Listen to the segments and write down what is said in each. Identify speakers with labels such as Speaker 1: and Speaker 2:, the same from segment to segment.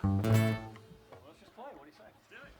Speaker 1: Let's just play. What do you say? Do it.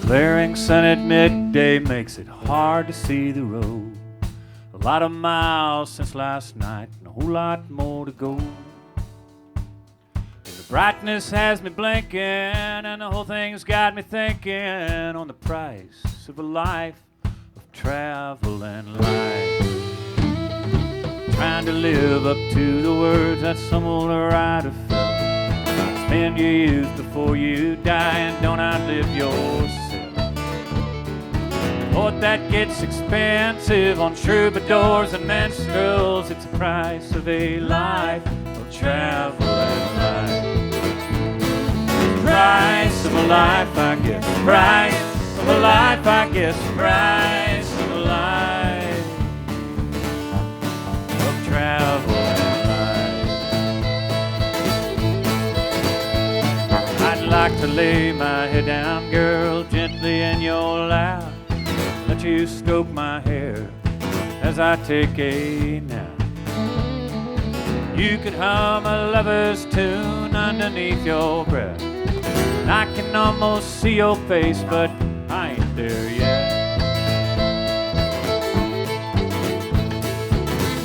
Speaker 1: Glaring sun at midday makes it hard to see the road. A lot of miles since last night and a whole lot more to go. And the brightness has me blinking and the whole thing's got me thinking on the price of a life of travel and life. Trying to live up to the words that some old writer felt. Spend your youth before you die and don't outlive yourself. Lord, that gets expensive on troubadours and minstrels. It's the price of a life of travel and life. Price of a life, I guess. Price of a life, I guess. Price of a life of travel and life. I'd like to lay my head down, girl, gently in your lap. Let you stroke my hair as I take a nap. You could hum a lover's tune underneath your breath. And I can almost see your face, but I ain't there yet.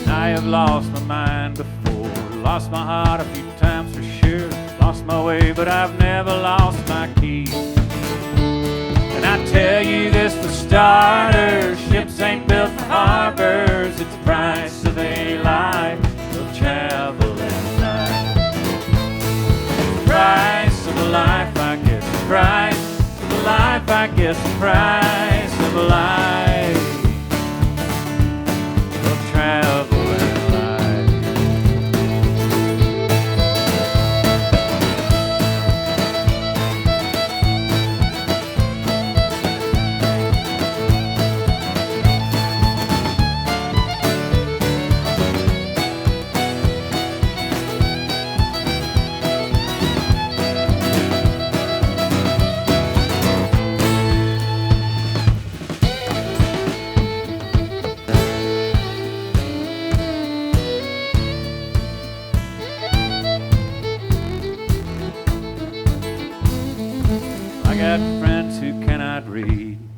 Speaker 1: I have lost my mind before, lost my heart a few times for sure. Lost my way, but I've never lost my keys. And I tell you this for starters, ships ain't built for harbors. It's the price of a life of travel and life. It's the price of a life, I guess. The price of a life, I guess. The price of a life of travel and life.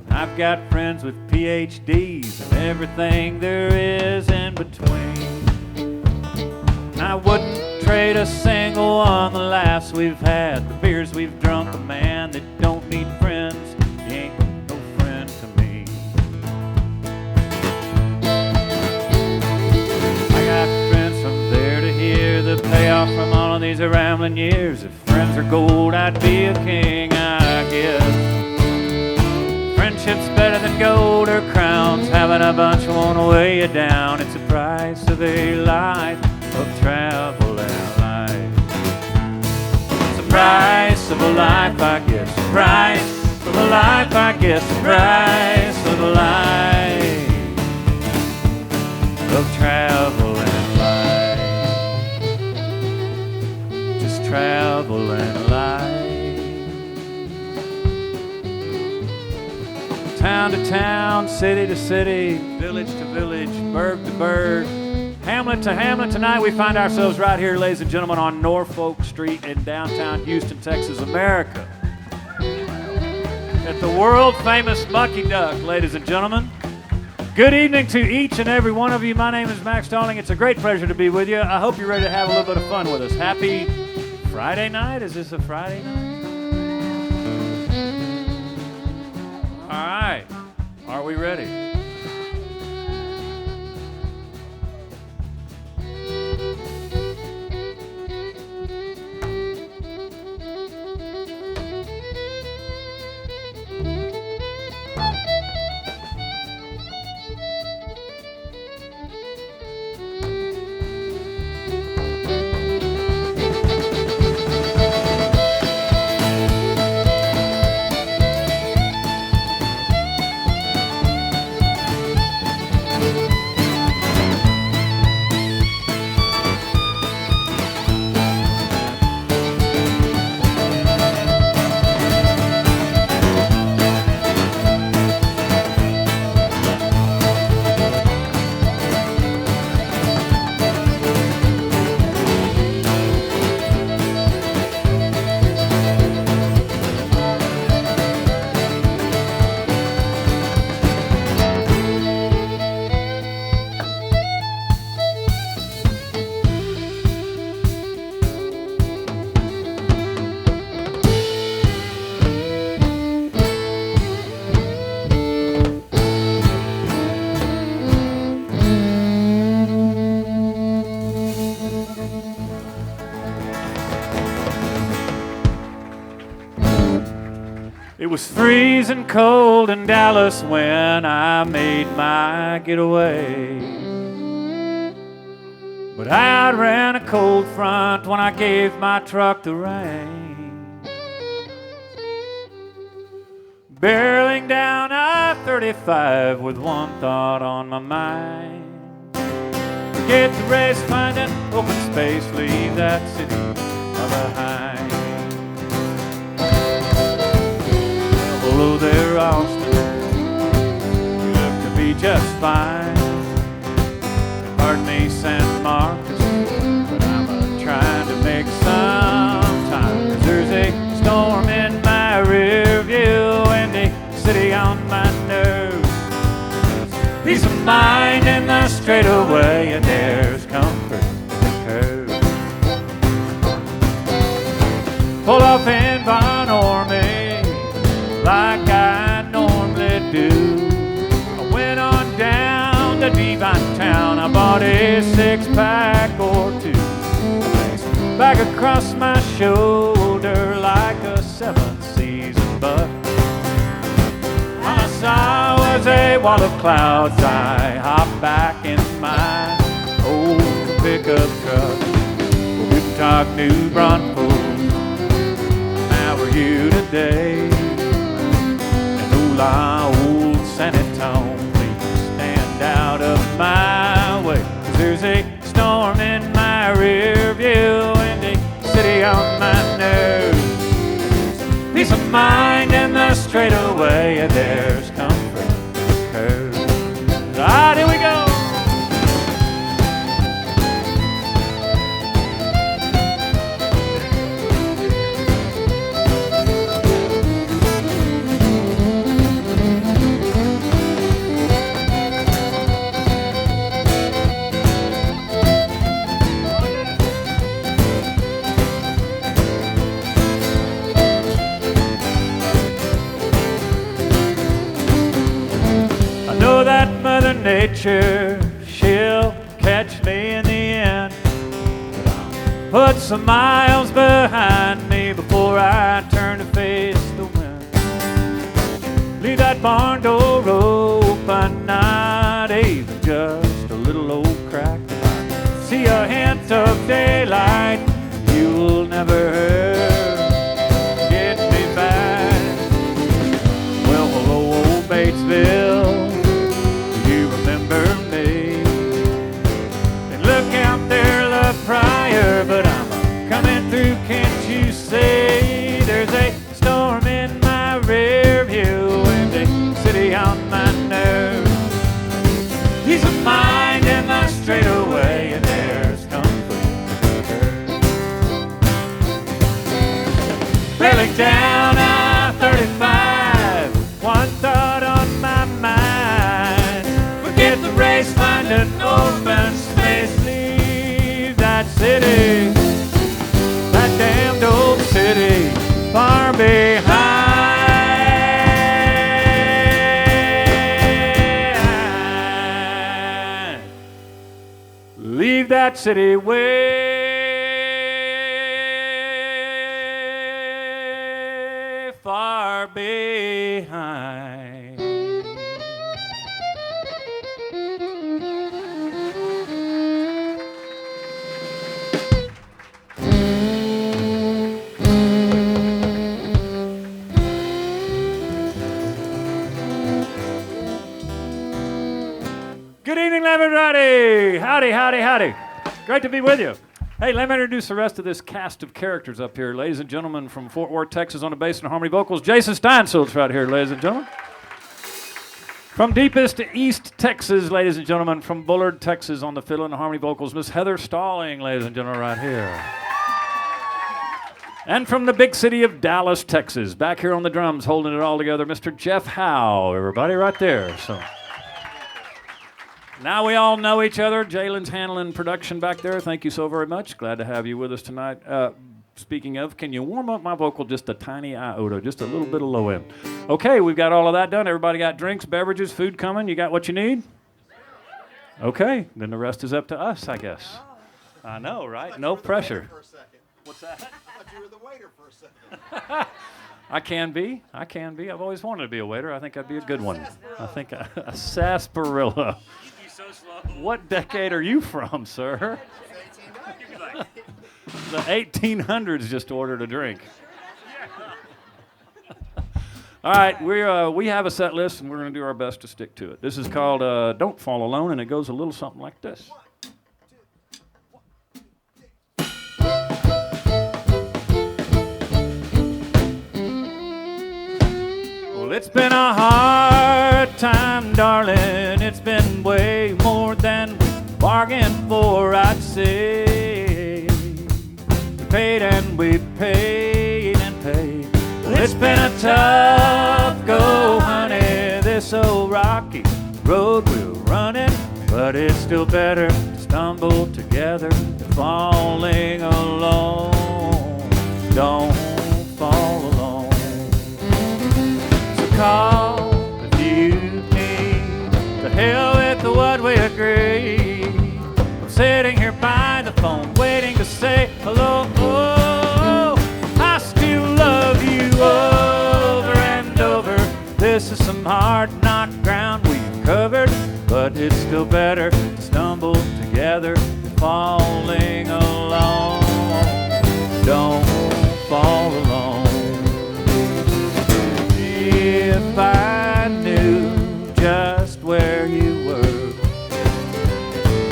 Speaker 1: I've got friends with PhDs and everything there is in between. And I wouldn't trade a single one, the laughs we've had, the beers we've drunk. A man that don't need friends, he ain't no friend to me. I got friends from there to here, the payoff from all of these rambling years. If friends are gold, I'd be a king, I guess. Friendship's better than gold or crowns. Having a bunch won't weigh you down. It's the price of a life of travel and life. It's the price of a life, I guess. The price of a life, I guess. The price of a life of travel and life. Just travel and life. Town to town, city to city, village to village, burg to burg, hamlet to hamlet. Tonight we find ourselves right here, ladies and gentlemen, on Norfolk Street in downtown Houston, Texas, America. At the world famous Mucky Duck, ladies and gentlemen. Good evening to each and every one of you. My name is Max Stalling. It's a great pleasure to be with you. I hope you're ready to have a little bit of fun with us. Happy Friday night. Is this a Friday night? All right, are we ready? It was freezing cold in Dallas when I made my getaway. But I outran a cold front when I gave my truck the rein. Barreling down I-35 with one thought on my mind. Forget the race, find an open space, leave that city behind. Hello there, Austin. You look to be just fine. Pardon me, San Marcos, but I'm trying to make some time. 'Cause there's a storm in my rear view and a city on my nerves. Peace of mind in the straightaway, and there's comfort in the curve. Pull off in Von Orme like I normally do. I went on down to Devon Town. I bought a 6-pack or two. Back across my shoulder like a 7th season buck. All I saw was a wall of clouds. I hopped back in my old pickup truck. Well, we can talk New Braunfels. How are you today? Old San Antonio, please stand out of my way. 'Cause there's a storm in my rear view and a city on my nerves. Peace of mind in the straightaway, and there's comfort in the curve. Ah, here we go. Mother Nature, she'll catch me in the end. Put some miles behind me before I turn to face the wind. Leave that barn door open, not even just a little old crack. See a hint of daylight, you'll never get me back. Well, hello, old Batesville. Prior, but I'm coming through, can't you see? There's a storm in my rear view and a city on my nerves. Peace of mind in the straightaway, and there's comfort in the curve. Barreling down I-35, one thought on my mind. Forget the race, find an open space, that city, that damned old city, far behind. Leave that city way far behind. Good evening, everybody. Howdy, howdy, howdy. Great to be with you. Hey, let me introduce the rest of this cast of characters up here. Ladies and gentlemen, from Fort Worth, Texas, on the bass and harmony vocals, Jason Steinsult's right here, ladies and gentlemen. From deepest East Texas, ladies and gentlemen, from Bullard, Texas, on the fiddle and harmony vocals, Miss Heather Stalling, ladies and gentlemen, right here. And from the big city of Dallas, Texas, back here on the drums, holding it all together, Mr. Jeff Howe, everybody right there. So. Now we all know each other. Jalen's handling production back there. Thank you so very much. Glad to have you with us tonight. Speaking of, can you warm up my vocal just a tiny iota, just a little bit of low end? Okay, we've got all of that done. Everybody got drinks, beverages, food coming. You got what you need? Okay, then the rest is up to us, I guess. I know, right? No pressure. What's that?
Speaker 2: I thought you were the waiter for a second.
Speaker 1: I can be. I've always wanted to be a waiter. I think I'd be a good one. I think a sarsaparilla.
Speaker 3: You'd be so slow.
Speaker 1: What decade are you from, sir?
Speaker 3: You'd be like,
Speaker 1: The 1800s just ordered a drink. All right, we have a set list, and we're going to do our best to stick to it. This is called Don't Fall Alone, and it goes a little something like this. Well, it's been a hard time, darling. It's been way more than we bargained for, I'd say. We paid and we paid and paid. Well, it's been a tough go, honey. This old rocky road we're running, but it's still better to stumble together than falling alone. Don't fall alone. So call if you need. To hell with what we agreed. I'm sitting here by the phone waiting to say hello. I still love you over and over. This is some hard knock ground we've covered, but it's still better to stumble together than falling alone. Don't fall alone. If I knew just where you were,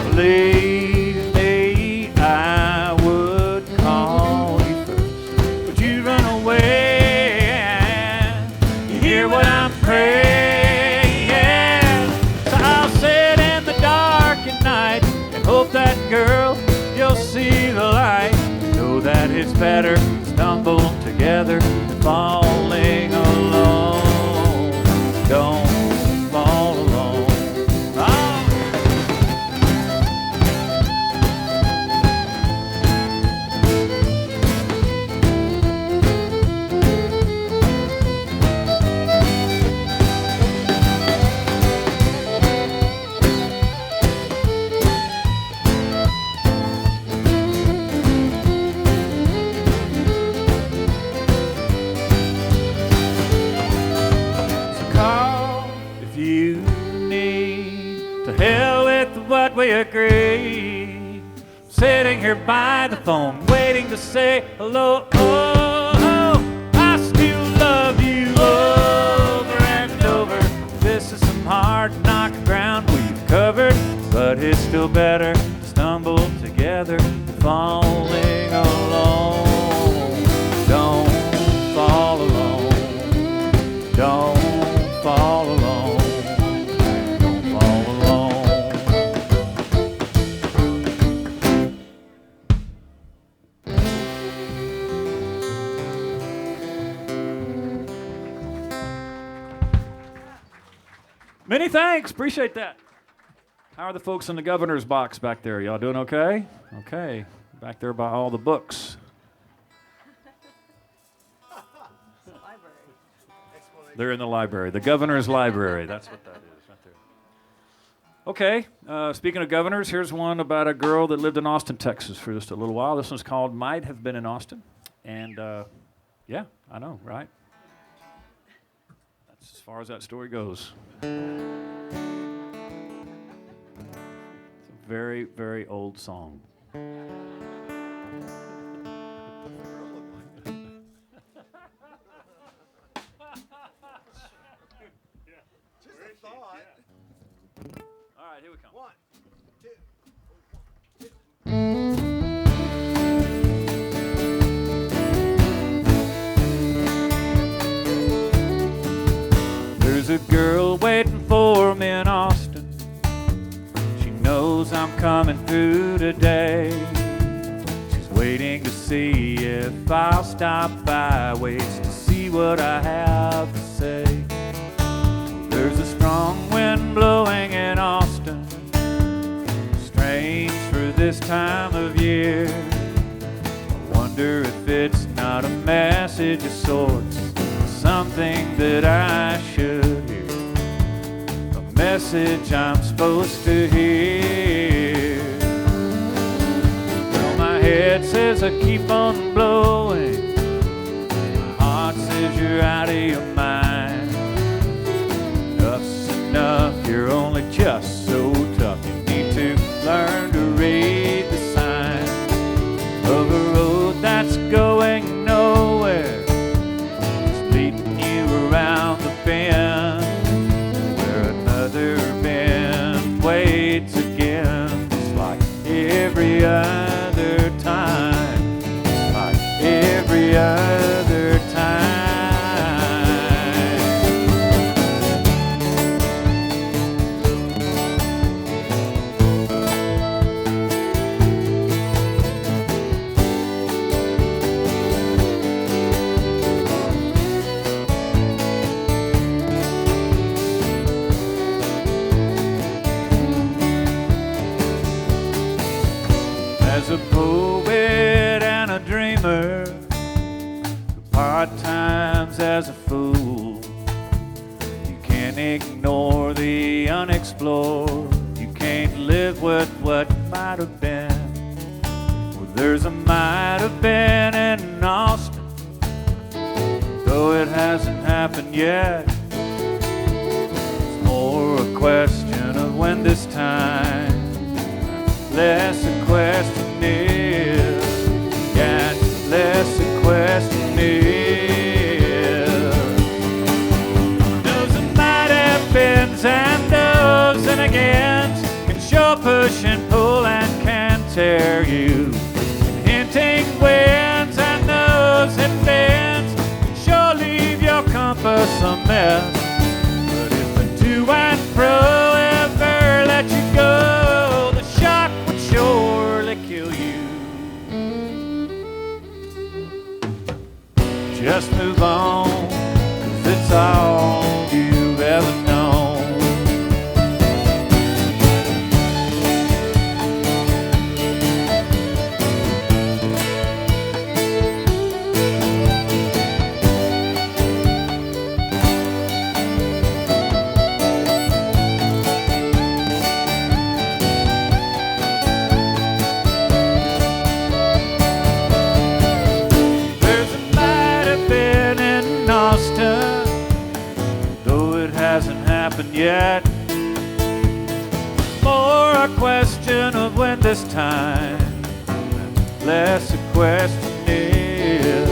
Speaker 1: believe me, I would call you first. But you run away. You hear what I'm praying? So I'll sit in the dark at night and hope that, girl, you'll see the light. Know that it's better to stumble together than falling alone. Don't fall alone. Oh. What we agreed. Sitting here by the phone, waiting to say hello. I still love you over and over. This is some hard knock ground we've covered, but it's still better to stumble together than falling alone. Don't fall alone. Don't fall alone. Many thanks. Appreciate that. How are the folks in the governor's box back there? Y'all doing okay? Okay. Back there by all the books.
Speaker 2: Library.
Speaker 1: They're in the library. The governor's library. That's what that is right there. Okay. Speaking of governors, here's one about a girl that lived in Austin, Texas for just a little while. This one's called Might Have Been in Austin. And, yeah, I know, right? That's as far as that story goes. It's a very, very old song.
Speaker 2: Just a thought.
Speaker 1: All right, here we come.
Speaker 2: 1, 2.
Speaker 1: There's a girl waiting for me in Austin. She knows I'm coming through today. She's waiting to see if I'll stop by, waits to see what I have to say. There's a strong wind blowing in Austin, strange for this time of year. I wonder if it's not a message of sorts, something that I should hear, a message I'm supposed to hear. Well, my head head says I keep on blowing. My heart says you're out of your mind. Enough's enough, you're only just so tough. You need to learn to read the signs of a road that's going nowhere. It's leading you around the bend where another bend waits again. Just like every other time, just like every other time. As a poet and a dreamer, part times as a fool, you can't ignore the unexplored. You can't live with what might have been. Well, there's a might have been in Austin, though it hasn't happened yet. It's more a question of when this time, less a question if, yeah, it's less a question if. Those are might have beens and those and agains can sure push and pull and can tear you. And hinting winds and those and bends can sure leave your compass a mess. But if the to and fro ever let you go, the shock would surely kill you. Just move on, 'cause it's all you've ever known. There's a might have been in Austin, though it hasn't happened yet. More a question of when this time, less a question if,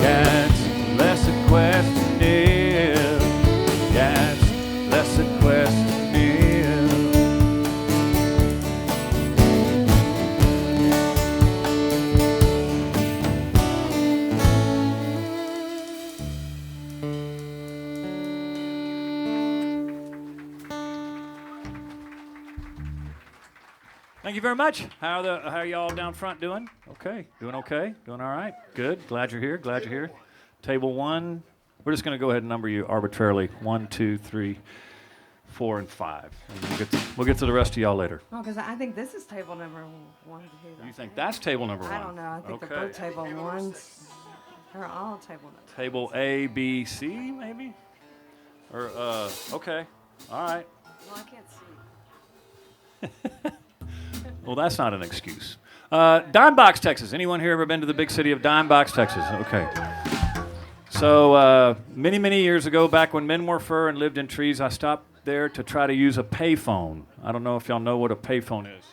Speaker 1: yeah, it's less a question if, yeah, it's less a question if. Thank you very much. How are y'all down front doing? Okay. Doing okay? Doing all right? Good. Glad you're here. Glad you're here. Table 1. We're just going to go ahead and number you arbitrarily. 1, 2, 3, 4, and 5. And we'll get to the rest of y'all later.
Speaker 2: Oh, because I think this is table number 1, 2.
Speaker 1: You think that's table number 1?
Speaker 2: I don't know. I think they're both table 1s. They're all table numbers.
Speaker 1: Table A, B, C, maybe? Or, okay. All right.
Speaker 2: Well, I can't see.
Speaker 1: Well, that's not an excuse. Dime Box, Texas. Anyone here ever been to the big city of Dime Box, Texas? Okay. So many, many years ago, back when men wore fur and lived in trees, I stopped there to try to use a payphone. I don't know if y'all know what a payphone is.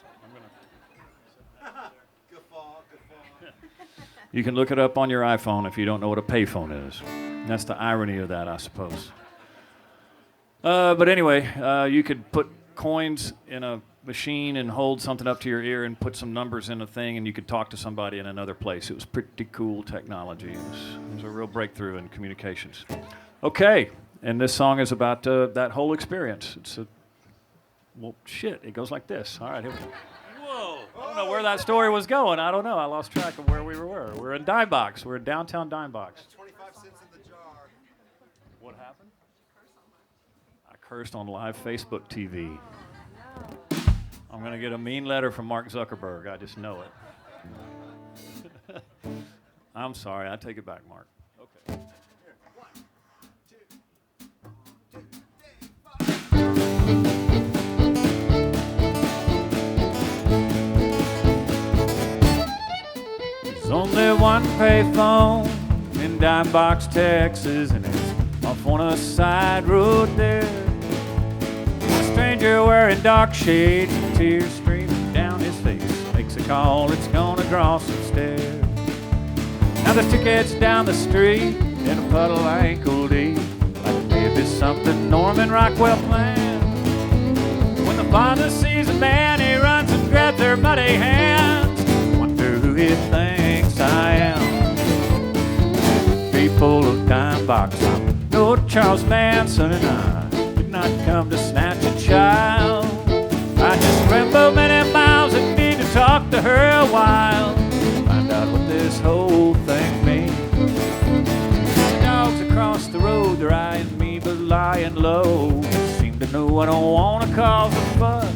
Speaker 1: You can look it up on your iPhone if you don't know what a payphone is. And that's the irony of that, I suppose. But anyway, you could put coins in a machine and hold something up to your ear and put some numbers in a thing, and you could talk to somebody in another place. It was pretty cool technology. It was a real breakthrough in communications. Okay, and this song is about that whole experience. Well, shit, it goes like this. All right, here we go. Whoa, I don't know where that story was going. I don't know. I lost track of where we were. We're in Dime Box. We're in downtown Dime Box.
Speaker 2: 25 cents in the jar.
Speaker 1: What happened? I cursed on live Facebook TV. I'm going to get a mean letter from Mark Zuckerberg. I just know it. I'm sorry. I take it back, Mark. Okay. There's only one payphone in Dime Box, Texas, and it's off on a side road there. A stranger wearing dark shades and tears streaming down his face makes a call, it's gonna draw some stairs. Now there's tickets down the street in a puddle ankle deep, like maybe something Norman Rockwell planned. When the father sees a man, he runs and grabs their muddy hands. Wonder who he thinks I am. People of Dime Box, I'm no Charles Manson, and I did not come to snatch a child. I just rambled many miles and need to talk to her a while, find out what this whole thing means. The dogs across the road, they're eyeing me but lying low. Seem to know I don't want to cause a fuss.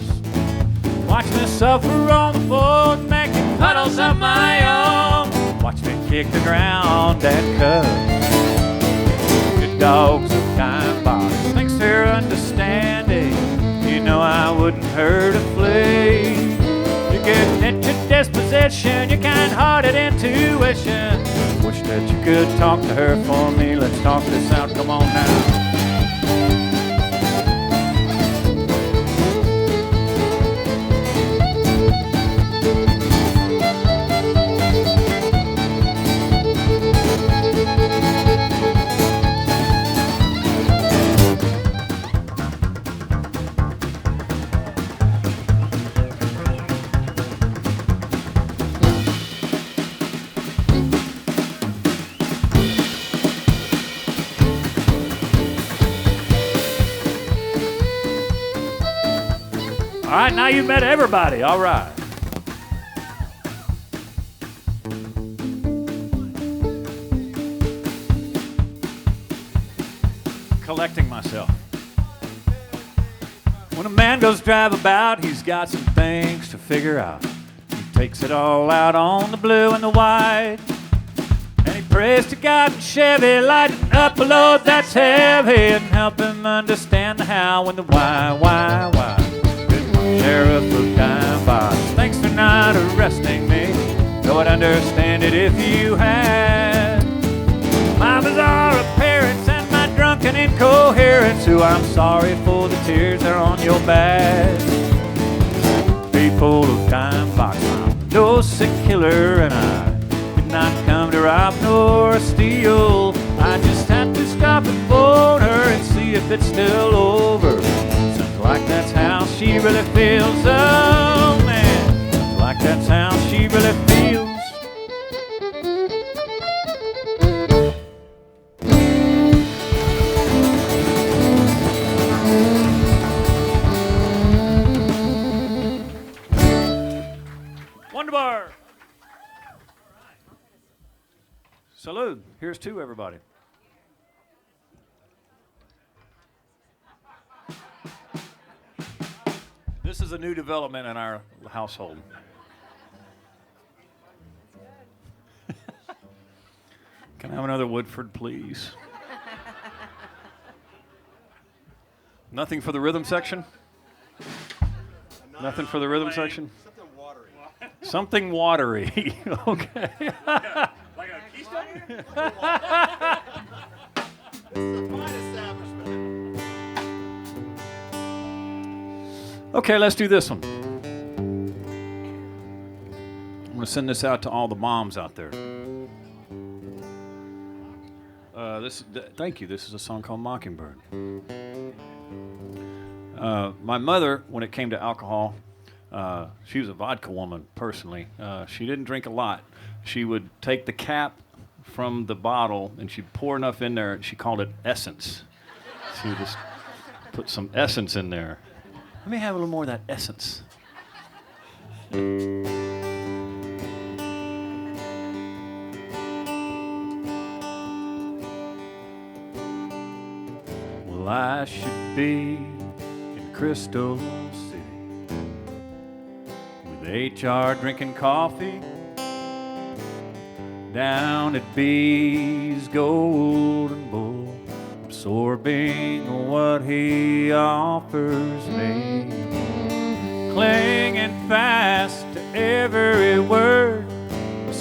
Speaker 1: Watch me suffer on the board, making puddles of my own. Watch me kick the ground and cuss. The dogs of Dime Box, thanks for understanding. You know I wouldn't hurt a flea. You get into disposition, your kind-hearted intuition. Wish that you could talk to her for me. Let's talk this out, come on now. All right, now you've met everybody. All right. Collecting myself. When a man goes drive about, he's got some things to figure out. He takes it all out on the blue and the white. And he prays to God and Chevy, lighten up a load that's heavy and help him understand the how and the why. Sheriff of Dime Box, thanks for not arresting me, though I'd understand it if you had. My bizarre appearance and my drunken incoherence, who I'm sorry for the tears that are on your back. People of Dime Box, I'm no sick killer, and I did not come to rob nor steal. I just had to stop and phone her and see if it's still over. Like that's how she really feels, oh man. Like that's how she really feels. Wonderbar. Salute. Here's to everybody. This is a new development in our household. Can I have another Woodford, please? Nothing for the rhythm section? Nothing for the rhythm section? Something watery. Okay.
Speaker 3: Like a Keystone?
Speaker 1: Okay, let's do this one. I'm going to send this out to all the moms out there. Thank you. This is a song called Mockingbird. My mother, when it came to alcohol, she was a vodka woman, personally. She didn't drink a lot. She would take the cap from the bottle and she'd pour enough in there, and she called it essence. She would just put some essence in there. Let me have a little more of that essence. Well, I should be in Crystal City with HR drinking coffee down at B's Golden Bull, absorbing what he offers me, clinging fast to every word,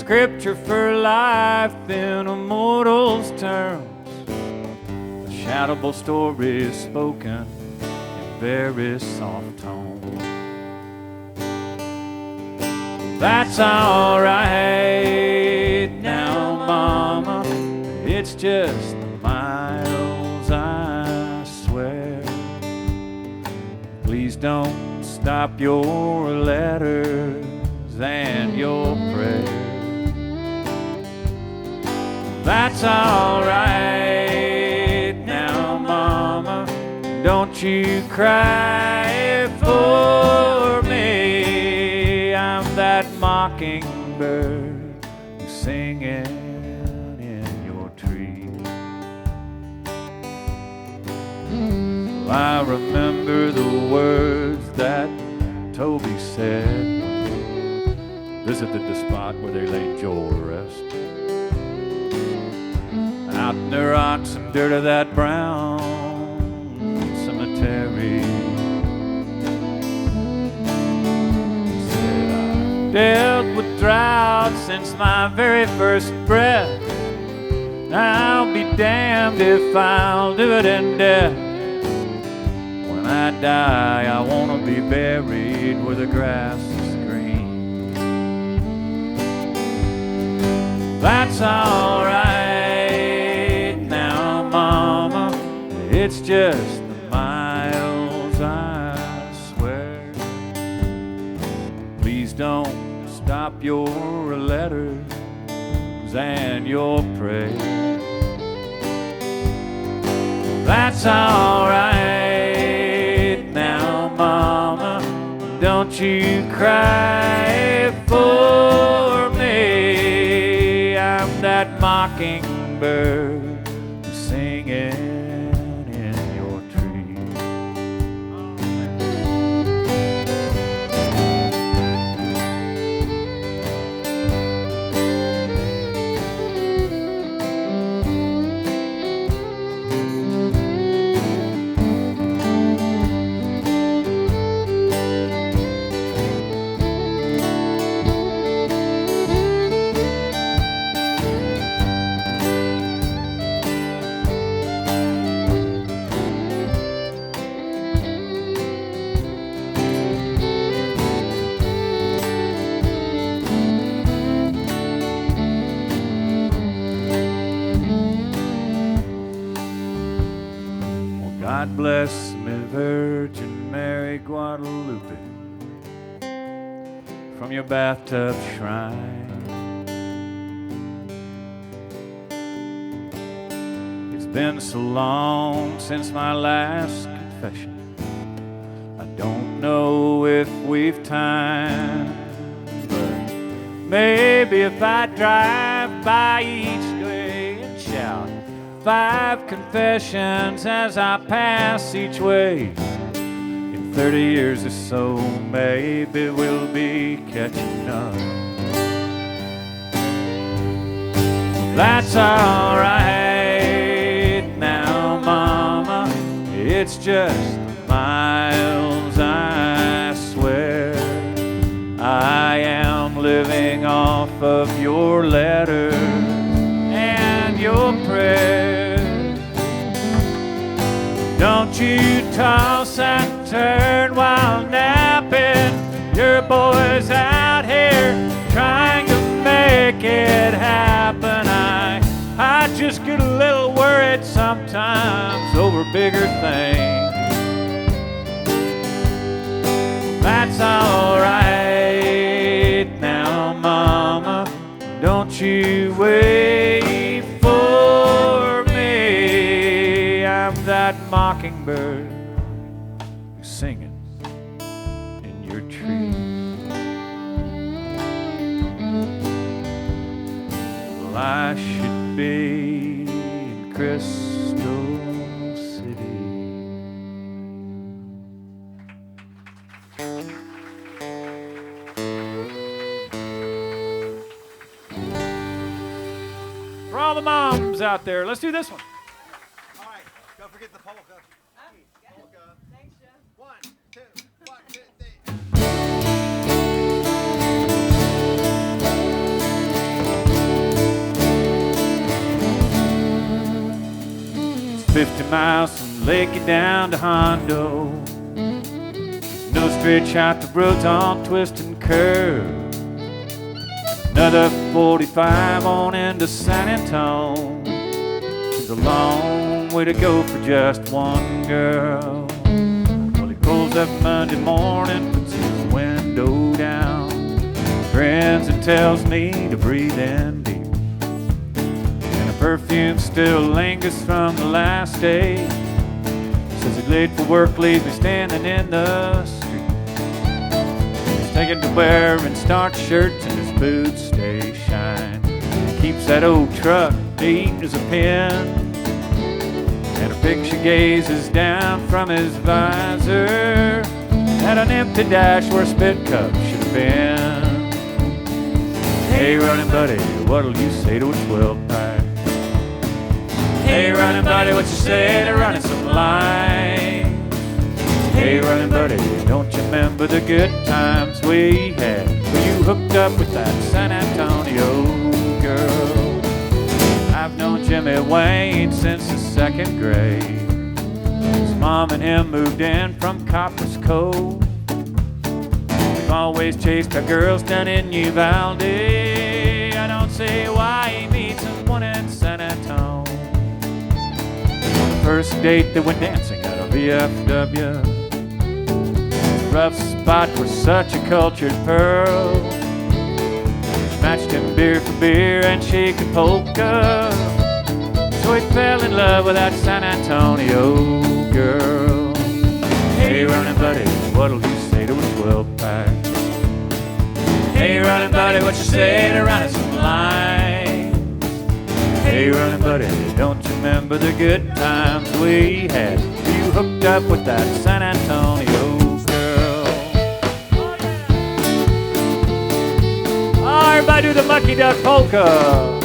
Speaker 1: scripture for life in a mortal's terms. A shoutable story spoken in very soft tone. That's all right now, Mama. It's just the miles, I swear. Please don't stop your letters and your prayers. That's all right now, Mama. Don't you cry for me. I'm that mockingbird singing in your tree. Well, I remember the words that Toby said when we visited the spot where they laid Joel to rest. Out in the rocks and dirt of that brown cemetery. Said I've dealt with drought since my very first breath. I'll be damned if I'll do it in death. When I die, I want to be buried where the grass is green. That's all right now, Mama. It's just the miles, I swear. Please don't stop your letters and your prayers. That's all right now, Mama. Don't you cry for me. I'm that mockingbird singing in your tree. God bless me, Virgin Mary Guadalupe, from your bathtub shrine. It's been so long since my last confession. I don't know if we've time, but maybe if I drive by each day and shout 5 confessions as I pass each way, in 30 years or so, maybe we'll be catching up. That's all right now, Mama. It's just miles, I swear. I am living off of your letters and your prayers. Don't you toss and turn while napping. Your boy's out here trying to make it happen. I just get a little worried sometimes over bigger things. That's all right now, Mama. Don't you wait for me. I'm that mockingbird who's singing in your tree. Well, I should be in Crystal City. For all the moms out there, let's do this one.
Speaker 3: All right, don't forget the polka. Polka.
Speaker 2: Thanks, Jeff.
Speaker 3: 1, 2, 1, 2, 3.
Speaker 1: 50 miles from Lakey down to Hondo. No straight shot, the roads all twist and curve. Another 45 on into San Antone. It's a long way to go for just one girl. Well, he pulls up Monday morning, puts his window down, grins and tells me to breathe in deep. And the perfume still lingers from the last day. Says he's late for work, leaves me standing in the street. He's taken to wearing starched shirts and his boots stay shine. Keeps that old truck neat as a pin. And her picture gazes down from his visor at an empty dash where a spit cup should have been. Hey, running buddy, what'll you say to a 12-pack? Hey, running buddy, what you say to running some lines? Hey, running buddy, don't you remember the good times we had when you hooked up with that San Antonio girl? I've known Jimmy Wayne since the second grade. His mom and him moved in from Copper's Cove. We've always chased our girls down in Uvalde. I don't see why he meets someone in San Antonio. First date they went dancing at a VFW. Rough spot for such a cultured pearl. Matched him beer for beer and she could polka. So he fell in love with that San Antonio girl. Hey, running buddy, what'll you say to a 12-pack? Hey, running buddy, what you say to running some lines? Hey, running buddy, don't you remember the good times we had? You hooked up with that San Antonio girl. Oh, everybody do the Mucky Duck Polka.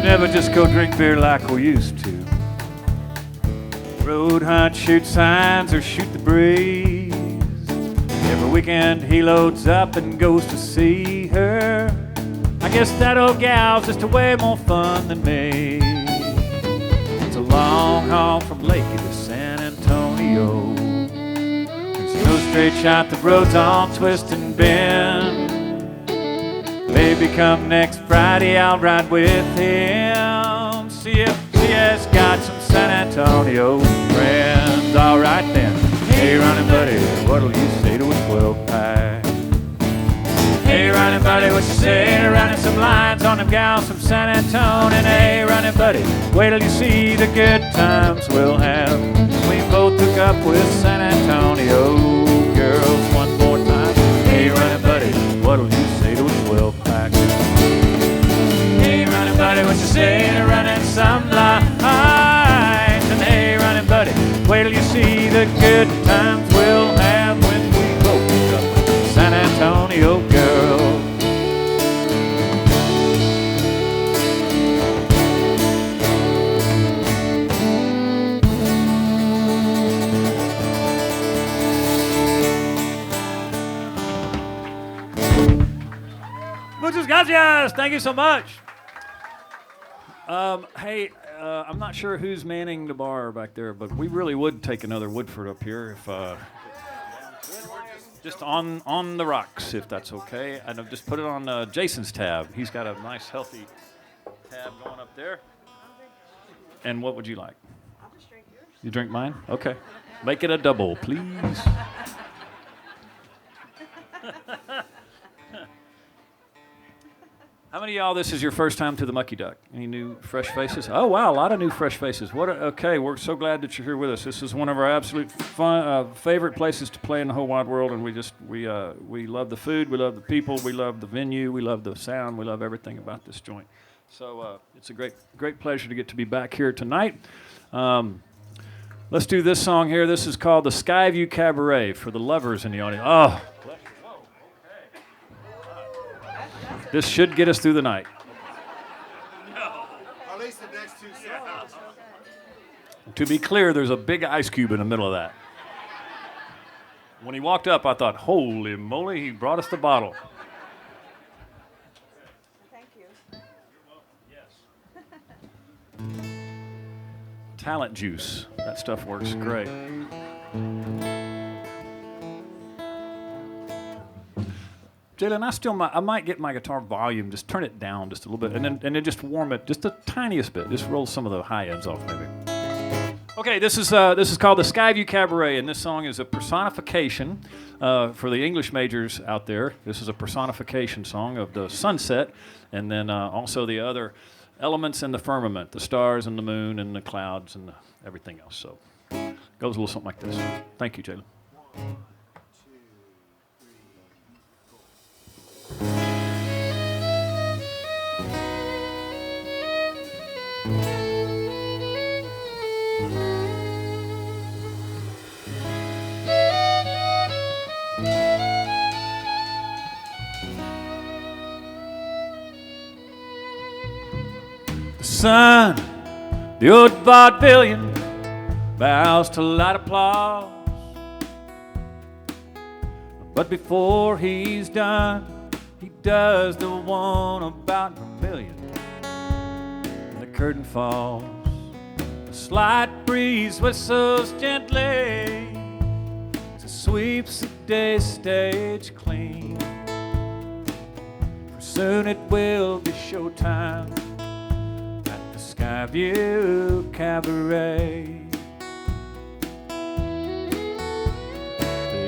Speaker 1: Never just go drink beer like we used to. Road hunt, shoot signs, or shoot the breeze. Every weekend he loads up and goes to see her. I guess that old gal's just a way more fun than me. It's a long haul from Lakey to San Antonio. There's no straight shot, the road's all twist and bend. Baby, come next Friday, I'll ride with him. See if he has got some San Antonio friends. All right then. Hey, running buddy, what'll you say to a 12-pack? Hey, running buddy, what you say to running some lines on them gals from San Antonio? And hey, running buddy, wait till you see the good times we'll have. We both hook up with San Antonio girls one more time. Hey, running buddy, what'll you say to a 12-pack? Hey, running buddy, what you say to running some lines? And hey, running buddy, wait till you see the good times we'll have when we both hook up with San Antonio girl. Muchas gracias. Thank you so much. Hey, I'm not sure who's manning the bar back there, but we really would take another Woodford up here if just on the rocks, if that's okay. And I've just put it on Jason's tab. He's got a nice, healthy tab going up there. And what would you like?
Speaker 2: I'll just drink yours.
Speaker 1: You drink mine? Okay. Make it a double, please. How many of y'all, this is your first time to the Mucky Duck? Any new fresh faces? Oh, wow, a lot of new fresh faces. Okay, we're so glad that you're here with us. This is one of our absolute favorite places to play in the whole wide world, and we love the food, we love the people, we love the venue, we love the sound, we love everything about this joint. So it's a great pleasure to get to be back here tonight. Let's do this song here. This is called the Skyview Cabaret for the lovers in the audience. Oh. This should get us through the night.
Speaker 3: No. At least the next 2 seconds.
Speaker 1: To be clear, there's a big ice cube in the middle of that. When he walked up, I thought, holy moly, he brought us the bottle.
Speaker 2: Thank you.
Speaker 1: Yes. Talent juice. That stuff works great. Jalen, I might get my guitar volume, just turn it down just a little bit, and then just warm it just the tiniest bit. Just roll some of the high ends off, maybe. Okay, this is called the Skyview Cabaret, and this song is a personification for the English majors out there. This is a personification song of the sunset, and then also the other elements in the firmament, the stars and the moon and the clouds and everything else. So it goes a little something like this. Thank you, Jalen. The sun, the old vaudevillian, bows to light applause. But before he's done, he does the one about Vermilion. And the curtain falls, a slight breeze whistles gently as it sweeps the day stage clean. For soon it will be showtime at the Skyview Cabaret.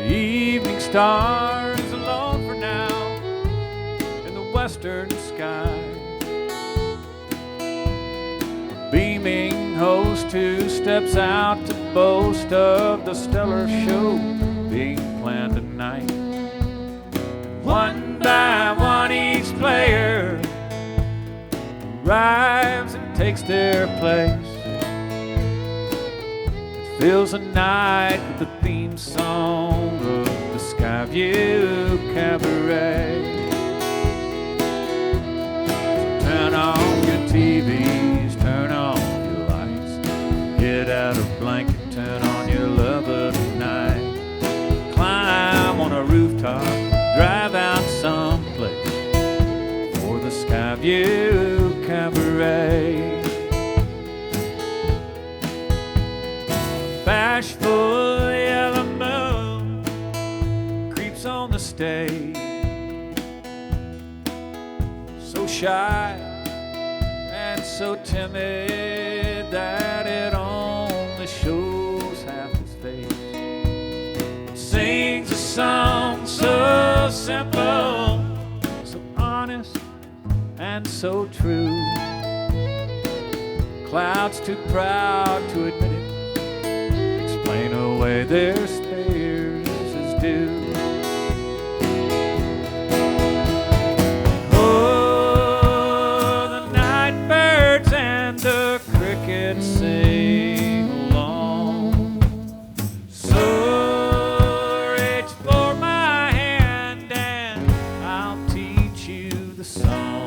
Speaker 1: The evening stars alone for now in the western sky. A beaming host who steps out to boast of the stellar show being planned tonight. One by one each player arrives and takes their place. It fills the night with the theme song of the Skyview Cabaret. Turn on your TVs, turn off your lights, get out a blanket, turn on your lover tonight. Climb on a rooftop, drive out someplace for the Skyview Cabaret. Bashful yellow moon creeps on the stage, so shy and so timid that it only shows half his face. Sings a song so simple, so honest and so true. Clouds too proud to admit it, explain away their spares as due. Oh, the night birds and the crickets sing along. So reach for my hand and I'll teach you the song.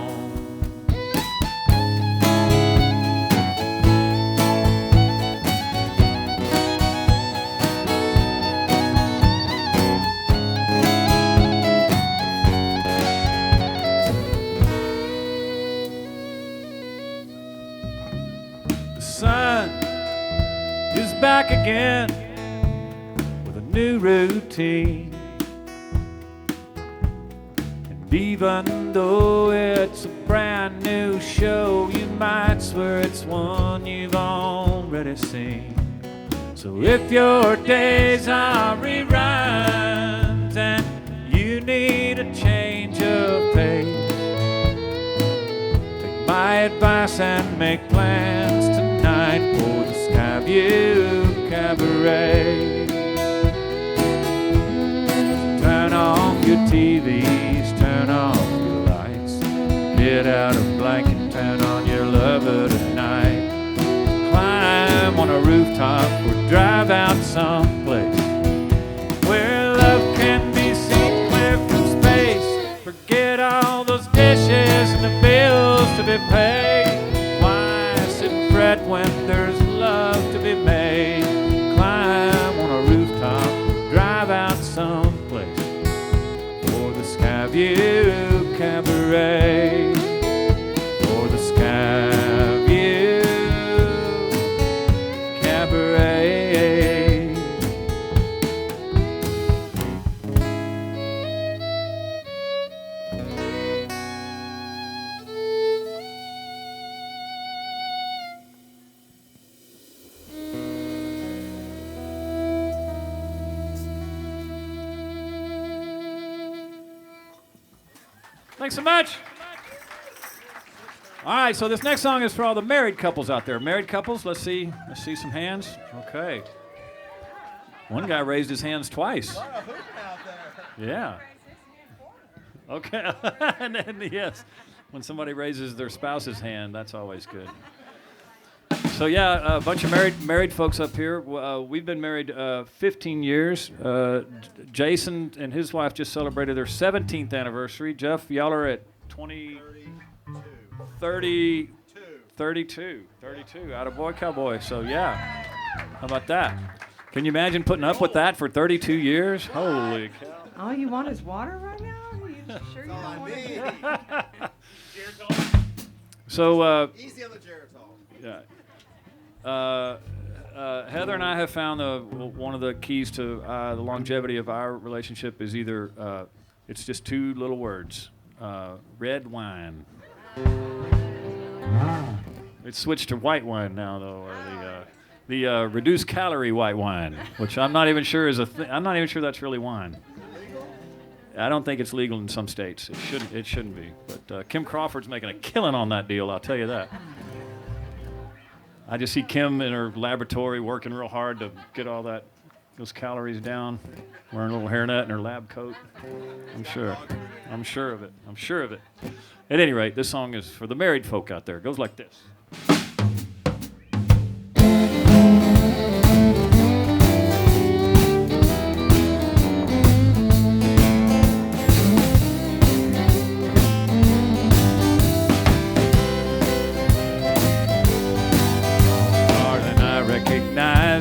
Speaker 1: The sun is back again with a new routine. And even though it's a brand new show, you might swear it's one you've already seen. So if your days are reruns and you need a change of pace, advice and make plans tonight for the Skyview Cabaret. Turn off your TVs, turn off your lights. Get out of blanket, turn on your lover tonight. Climb on a rooftop or drive out someplace where love can be seen clear from space. Forget all those dishes and the bills to be paid. Why sit and fret when there's love to be made? Climb on a rooftop, drive out someplace for the Skyview Cabaret. For the Skyview Cabaret. Thanks so much. All right, so this next song is for all the married couples out there. Married couples, let's see some hands. Okay. One guy raised his hands twice. Yeah. Okay. And then, yes, when somebody raises their spouse's hand, that's always good. So yeah, a bunch of married folks up here. We've been married 15 years. Jason and his wife just celebrated their 17th anniversary. Jeff, y'all are at 32. Out of boy cowboy. So yeah, how about that? Can you imagine putting up with that for 32 years? Holy cow.
Speaker 2: All you want is water right now? Are you sure you don't want to?
Speaker 1: So
Speaker 3: Easy on the Geritol.
Speaker 1: yeah. Heather and I have found one of the keys to the longevity of our relationship is either it's just two little words, red wine. It's switched to white wine now, though, or the reduced calorie white wine, which I'm not even sure is a thing. I'm not even sure that's really wine. I don't think it's legal in some states. It shouldn't be. But Kim Crawford's making a killing on that deal. I'll tell you that. I just see Kim in her laboratory working real hard to get all those calories down, wearing a little hairnet and her lab coat. I'm sure of it. At any rate, this song is for the married folk out there. It goes like this.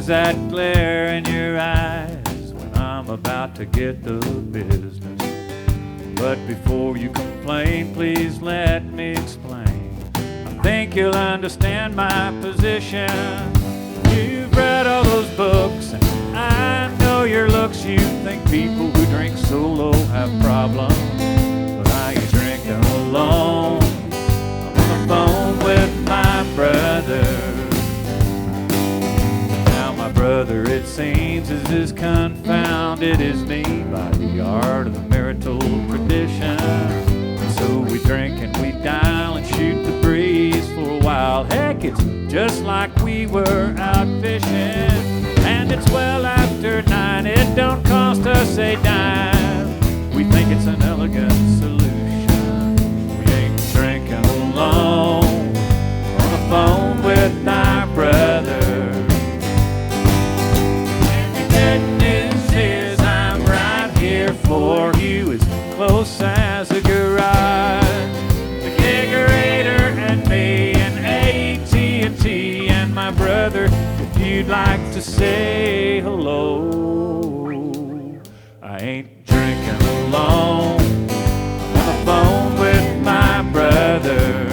Speaker 1: That glare in your eyes when I'm about to get the business. But before you complain, please let me explain. I think you'll understand my position. You've read all those books, and I know your looks. You think people who drink solo have problems, but I ain't drinking alone. I'm on the phone with my brother. Brother, it seems, is as confounded as me by the art of the marital tradition. So we drink and we dial and shoot the breeze for a while. Heck, it's just like we were out fishing. And it's well after 9, it don't cost us a dime. We think it's an elegant solution. We ain't drinking alone, on the phone with my brother. For you as close as a garage, the kegerator and me and AT&T and my brother. If you'd like to say hello, I ain't drinking alone, I'm on the phone with my brother.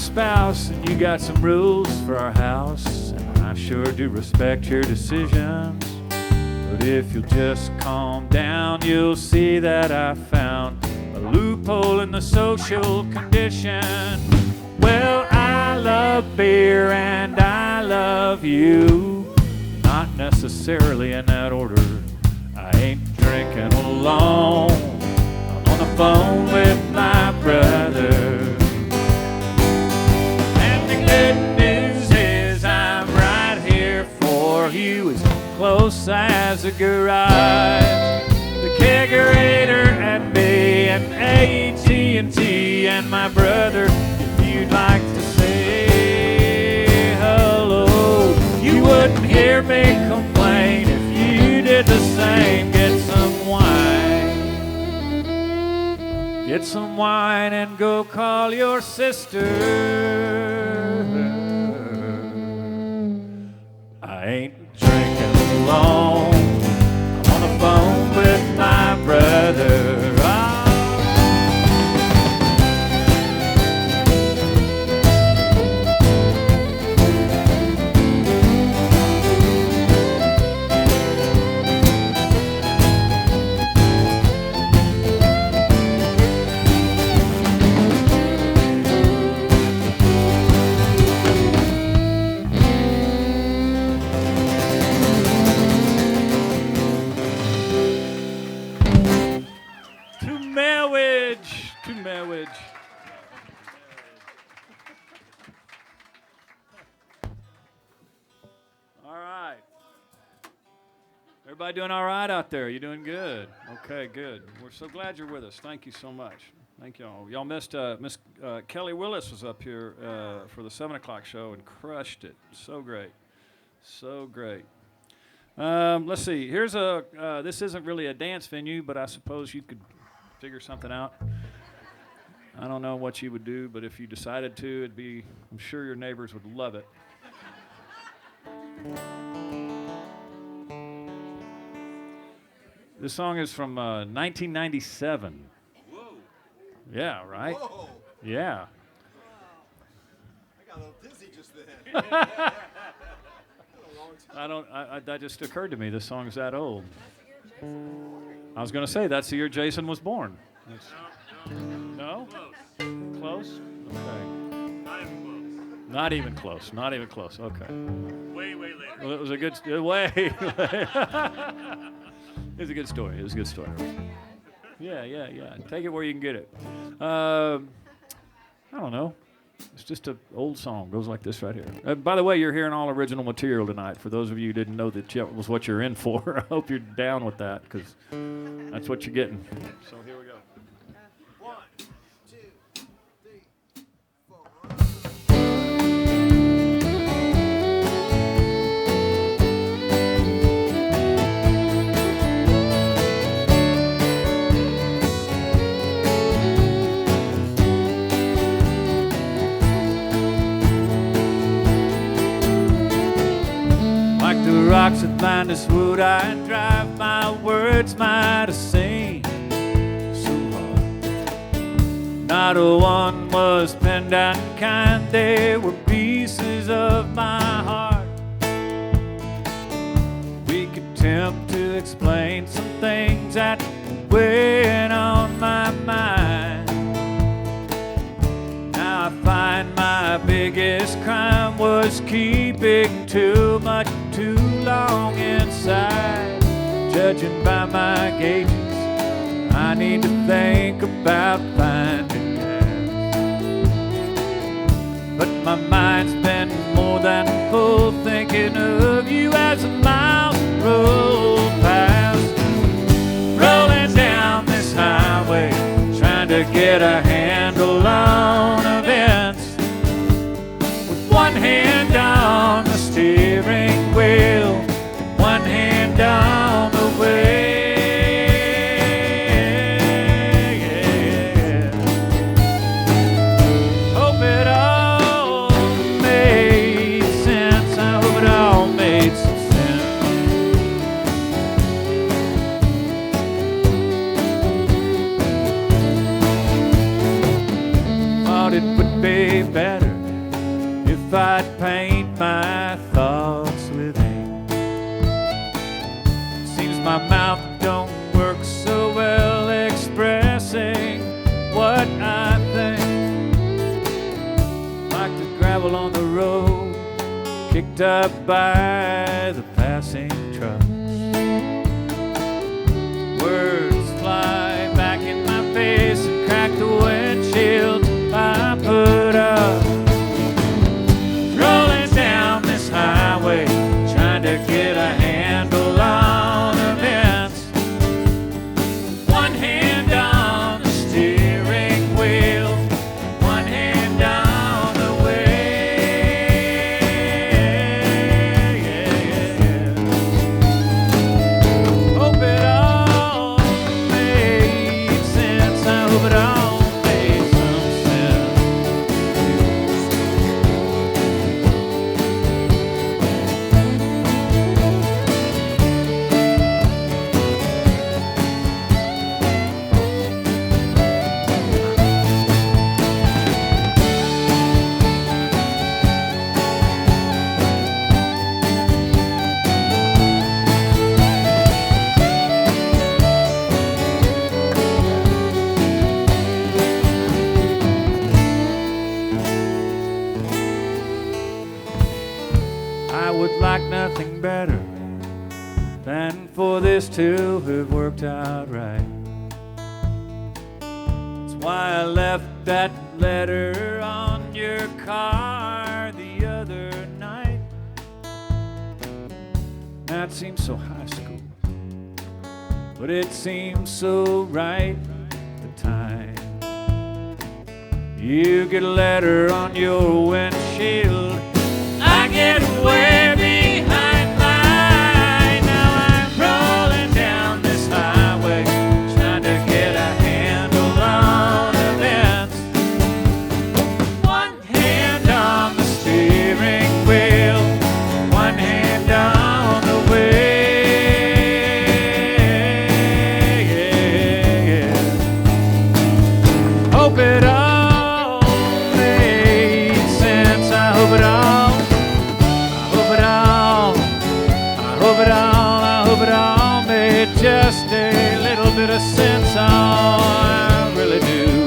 Speaker 1: spouse, and you got some rules for our house, and I sure do respect your decisions. But if you'll just calm down, you'll see that I found a loophole in the social condition. Well, I love beer and I love you, not necessarily in that order. I ain't drinking alone, I'm on the phone with my brother. And the good news is I'm right here for you, as close as a garage. The kegerator and me and AT&T and my brother, if you'd like to say hello. You wouldn't hear me complain if you did the same. Get some wine. Get some wine and go call your sister. I ain't drinking alone, I'm on the phone with my brother. To marriage. All right. Everybody doing all right out there? You doing good? Okay, good. We're so glad you're with us. Thank you so much. Thank y'all. Y'all missed Miss Kelly Willis was up here for the 7 o'clock show and crushed it. So great. So great. Let's see. Here's this isn't really a dance venue, but I suppose you could figure something out. I don't know what you would do, but if you decided to, I'm sure your neighbors would love it. This song is from 1997.
Speaker 3: Whoa.
Speaker 1: Yeah, right?
Speaker 3: Whoa.
Speaker 1: Yeah.
Speaker 3: Wow. I got a little dizzy just then.
Speaker 1: That just occurred to me. This song's that old. I was going to say, that's the year Jason was born. No? Close? Okay. Not even close. Not even close. Okay.
Speaker 4: Way later.
Speaker 1: Well, it was a good way. It was a good story. It was a good story. Yeah. Take it where you can get it. I don't know. It's just an old song. Goes like this right here. By the way, you're hearing all original material tonight. For those of you who didn't know that was what you're in for, I hope you're down with that, because that's what you're getting. So here we go.
Speaker 3: 1, 2, 3, 4.
Speaker 1: Like the rocks that bind us would I drive, my words might have seemed so hard. Not a one was penned out and kind, they were pieces of my heart. We could attempt to explain some things that were weighing on my mind. Now I find my biggest crime was keeping too much too long inside. Judging by my gauges, I need to think about finding gas. But my mind's been more than full, thinking of you as the miles roll past. Rolling down this highway, trying to get a handle on events, with one hand on the steering wheel, one hand on the way. Hope it all made sense. I hope it all made some sense. if I'd paint my thoughts with ink. Seems my mouth don't work so well expressing what I think. Like the gravel on the road, kicked up by the passing truck. Words fly back in my face and crack the windshield I put up. Rolling down this highway, trying to get a handle on events. One hand on the steering wheel, one hand on the way. Hope it all made sense. I hope it all made some sense. I would like nothing better than for this to have worked out right. That's why I left that letter on your car the other night. Now it seems so high school, but it seems so right at the time. You get a letter on your windshield, I get way behind mine. Now I'm rolling down this highway, trying to get a handle on events. One hand on the steering wheel, one hand on the way. Hope it all made sense. I hope it all. I hope it all made just a little bit of sense. Oh, I really do.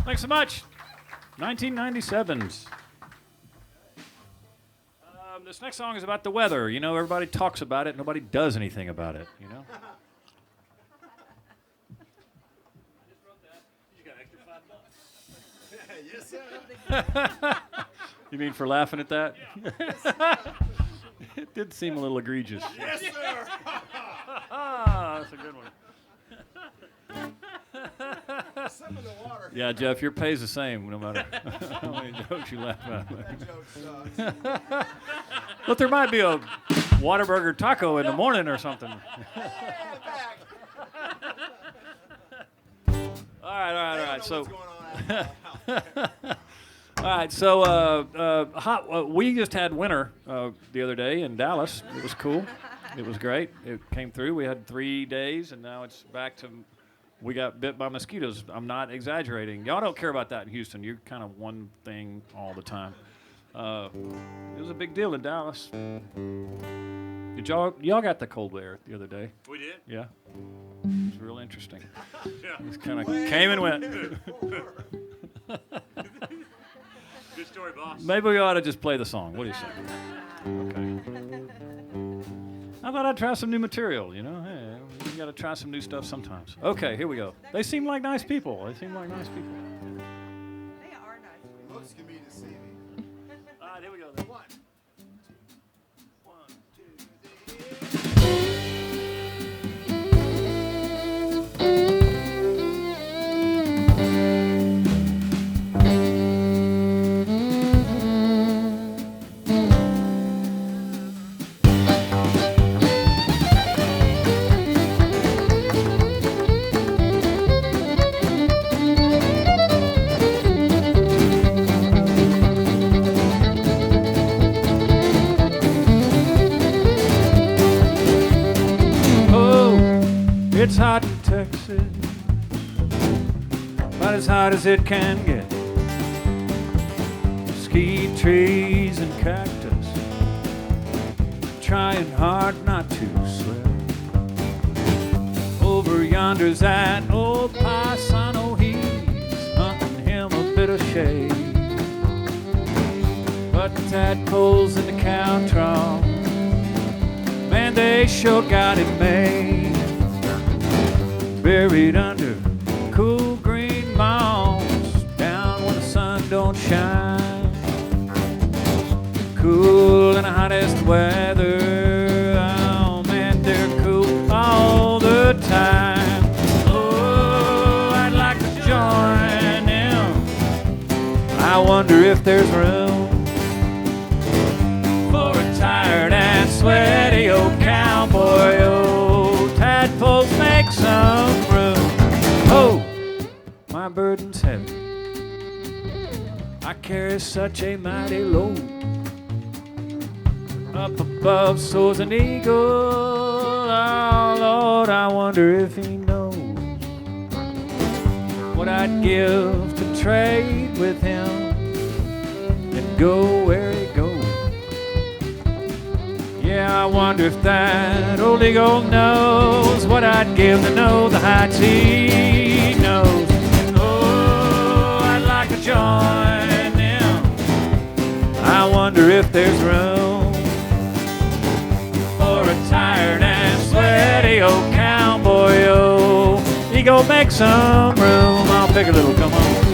Speaker 1: Thanks so much. 1997's. This next song is about the weather. You know, everybody talks about it. Nobody does anything about it, you know?
Speaker 3: Yes, sir.
Speaker 1: You mean for laughing at that? It did seem a little egregious.
Speaker 3: Yes, sir.
Speaker 1: That's a good one.
Speaker 3: Some of the water.
Speaker 1: Yeah, Jeff, your pay's the same no matter how many jokes you laugh at.
Speaker 3: That joke sucks.
Speaker 1: But there might be a Whataburger taco in the morning or something.
Speaker 3: Back.
Speaker 1: All right. So,
Speaker 3: What's going on out there?
Speaker 1: all right. So, we just had winter the other day in Dallas. It was cool. It was great. It came through. We had 3 days, and now it's back to. We got bit by mosquitoes. I'm not exaggerating. Y'all don't care about that in Houston. You're kind of one thing all the time. It was a big deal in Dallas. Did y'all got the cold air the other day?
Speaker 4: We did.
Speaker 1: Yeah. It was real interesting.
Speaker 4: Yeah.
Speaker 1: It kind of came and went.
Speaker 4: Good story, boss.
Speaker 1: Maybe we ought to just play the song. What do you say? Okay. I thought I'd try some new material, you know. Hey, got to try some new stuff sometimes. Okay, here we go. They seem like nice people.
Speaker 2: They are nice.
Speaker 3: Looks can be deceiving.
Speaker 1: All right, here we go. Then.
Speaker 3: One.
Speaker 1: It's hot in Texas, about as hot as it can get. Mesquite trees and cactus, trying hard not to sweat. Over yonder's that old paisano, he's hunting him a bit of shade. But the tadpoles in the cow trough, man, they sure got it made. Buried under cool green moss, down when the sun don't shine. Cool in the hottest weather, oh man, they're cool all the time. Oh, I'd like to join them. I wonder if there's room for a tired and sweaty old cowboy. Oh, tadpoles make some room. Oh, my burden's heavy. I carry such a mighty load. Up above soars an eagle. Oh, Lord, I wonder if he knows what I'd give to trade with him and go where he goes. Yeah, I wonder if that old eagle knows what I'd give to know the heights he knows. Oh, I'd like to join them. I wonder if there's room for a tired and sweaty old cowboy. Oh, eagle, make some room. I'll pick a little, come on.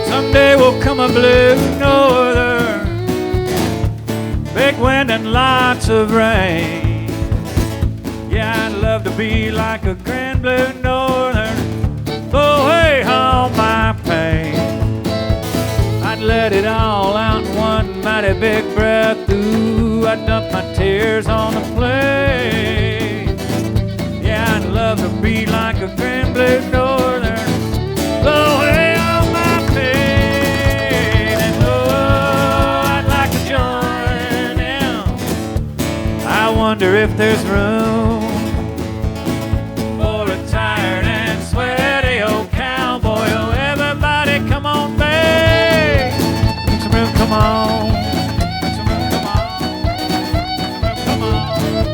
Speaker 1: Someday will come a blue northern, big wind and lots of rain. Yeah, I'd love to be like a grand blue northern, blow away all my pain. I'd let it all out in one mighty big breath. Ooh, I'd dump my tears on the plane. Yeah, I'd love to be like a grand blue northern, blow away all my pain. And oh, I'd like to join them. I wonder if there's room for a tired and sweaty old cowboy. Oh, everybody come on, babe. Make some room, come on. Make some room, come on. Make some room, come on.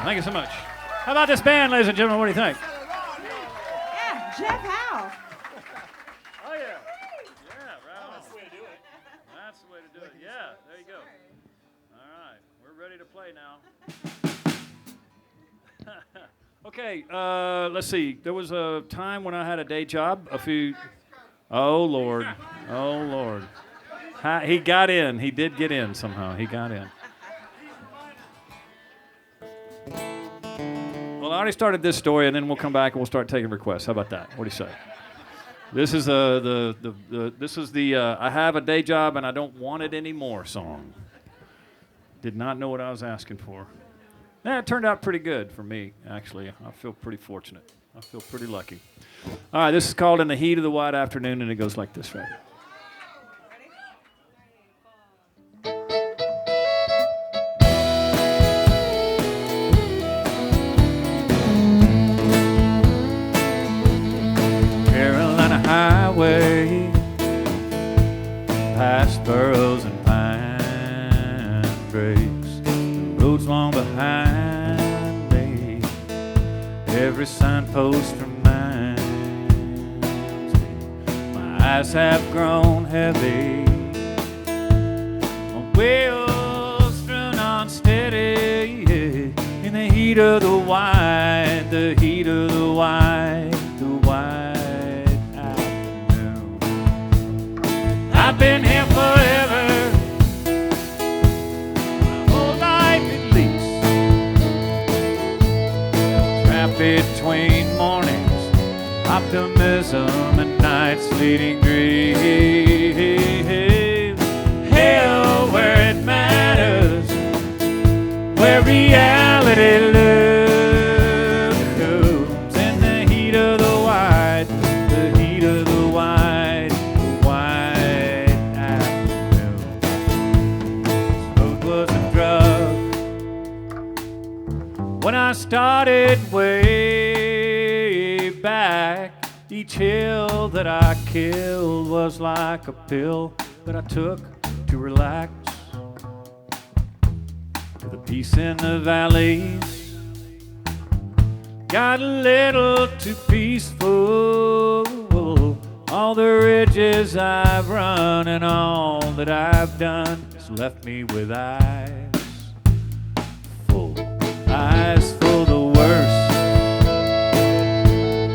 Speaker 1: Thank you so much. How about this band, ladies and gentlemen? What do you think?
Speaker 2: Yeah, Jeff Howe.
Speaker 1: Oh, yeah. Yeah, right on. That's the way to do it. That's the way to do it. Yeah, there Okay, let's see. There was a time when I had a day job. Oh Lord, oh Lord. He got in. He did get in somehow. He got in. Well, I already started this story, and then we'll come back and we'll start taking requests. How about that? What do you say? This is the I have a day job and I don't want it anymore song. Did not know what I was asking for. Yeah, it turned out pretty good for me, actually. I feel pretty fortunate. I feel pretty lucky. All right, this is called In the Heat of the White Afternoon, and it goes like this, right? Carolina Highway, past burrows and pine breaks, the roads long behind me, every signpost reminds me, my eyes have grown heavy, my wheels run unsteady, in the heat of the white, the heat of the white, the white. I've been here forever, my whole life at least. Trapped between mornings, optimism and nights leading dreams. Hell where it matters, where reality looms. In the heat of the white, the heat of the white, the white afternoon. Smoke was a drug when I started way back. Each hill that I killed was like a pill that I took to relax. To the peace in the valleys got a little too peaceful. All the ridges I've run and all that I've done has left me with eyes full the worst,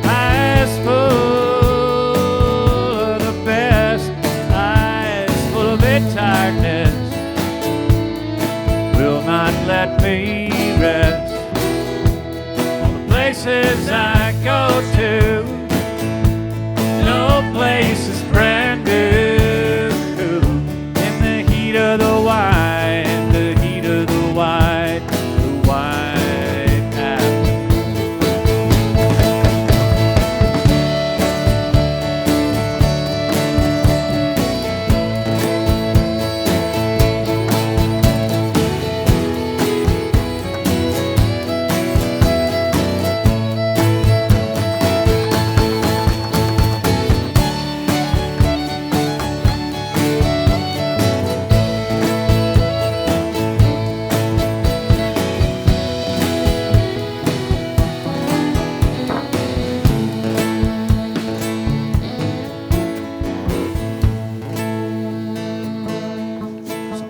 Speaker 1: eyes full of the best, eyes full of it tiredness, will not let me rest. All the places I go to, no place is brand new. In the heat of the white, the heat of the white, the white afternoon.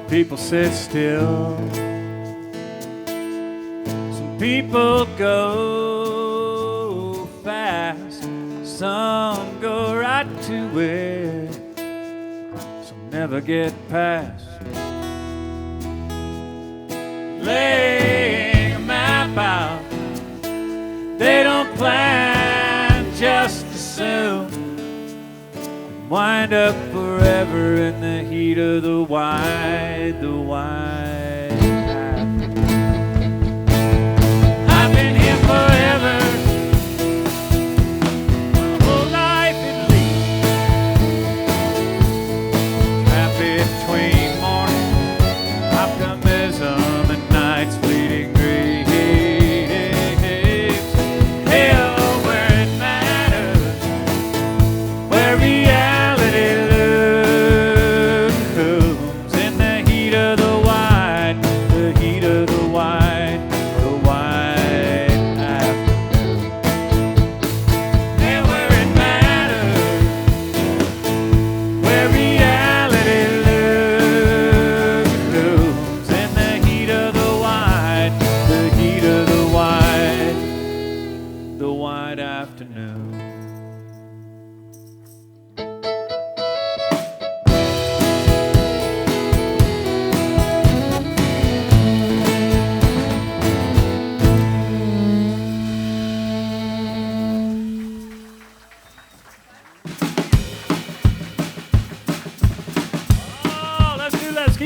Speaker 1: People sit still, some people go fast, some go right to it, some never get past. Laying a map out, they don't plan, just assume. Wind up forever in the heat of the white, the white afternoon. I've been here forever, my whole life at least. Trapped between morning, optimism and nights fleeting dreams. Hell where it matters, where reality looms. In the heat of the white,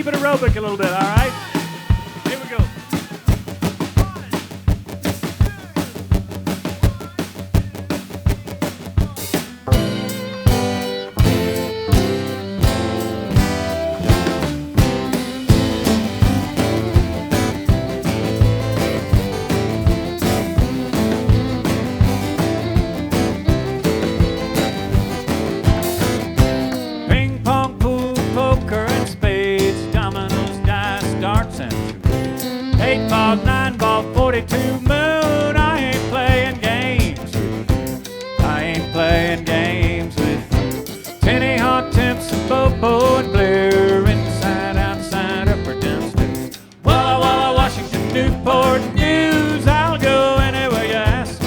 Speaker 1: Keep it aerobic a little bit, all right? Here we go. Ping pong, pool, poker, and spades, dominoes, dice, darts, and charades. 8 ball, 9 ball, 42 moon. I ain't playing games with you. I ain't playing games with you. Tenny, hot temps, and bobo, and Blair. Inside, outside, up or downstairs. Walla Walla, Washington, Newport News. I'll go anywhere you ask.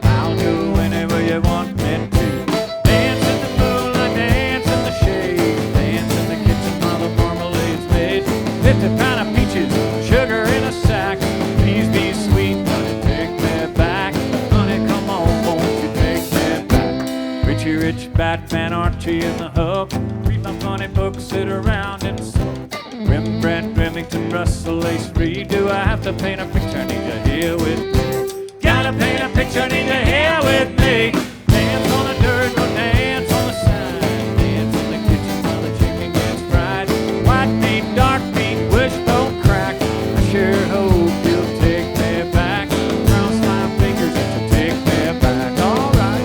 Speaker 1: I'll go anywhere you want me to. Dance in the moonlight, dance in the shade, dance in the kitchen while the marmalade's made. 50 pound of peaches, sugar in a sack. Please be sweet, honey, take me back. Honey, come on, won't you take me back? Richie Rich Batman, Archie in the hub. Read my funny book, sit around and smoke. Rembrandt, Remington, Russell, Lace Reed. Do I have to paint a picture? Need you here with me? Gotta paint a picture, need you here with me. Dance on the dirt, go dance on the side. Dance in the kitchen while the chicken gets fried. White meat, dark meat, wishbone crack. I sure hope you'll take me back. Cross my fingers that you'll take me back. All right.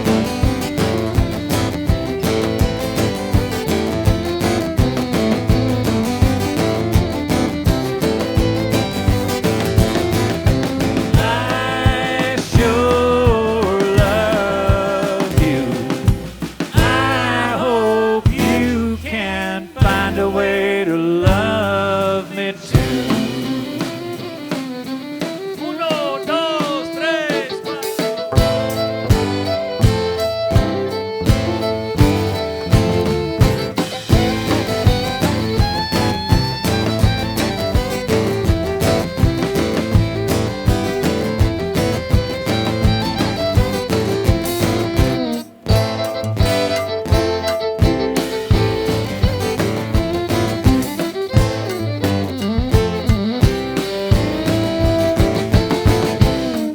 Speaker 1: I sure love you. I hope you can find a way to love me too. Uno, dos, tres, cuatro.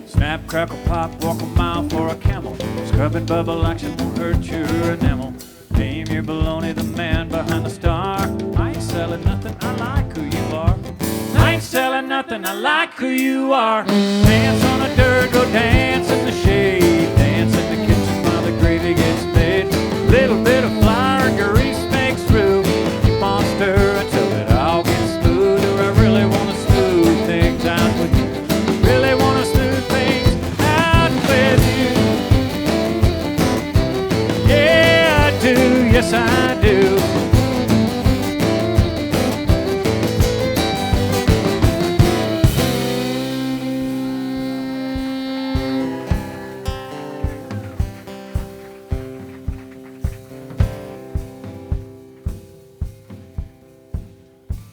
Speaker 1: Snap, crackle, pop, walk a mile for a camel. Scrub and bubble action won't hurt your enamel. Name your baloney, the man behind the star. I ain't selling nothing, I like who you are. I ain't selling nothing, I like who you are. Dance on the dirt, go dance in the shade. Dance in the kitchen while the gravy gets made. Little bit of flour and grease makes roux. Keep on stirring till it all gets smooth. Do I really want to smooth things out with you? Really want to smooth things out with you? Yeah, I do, yes I do.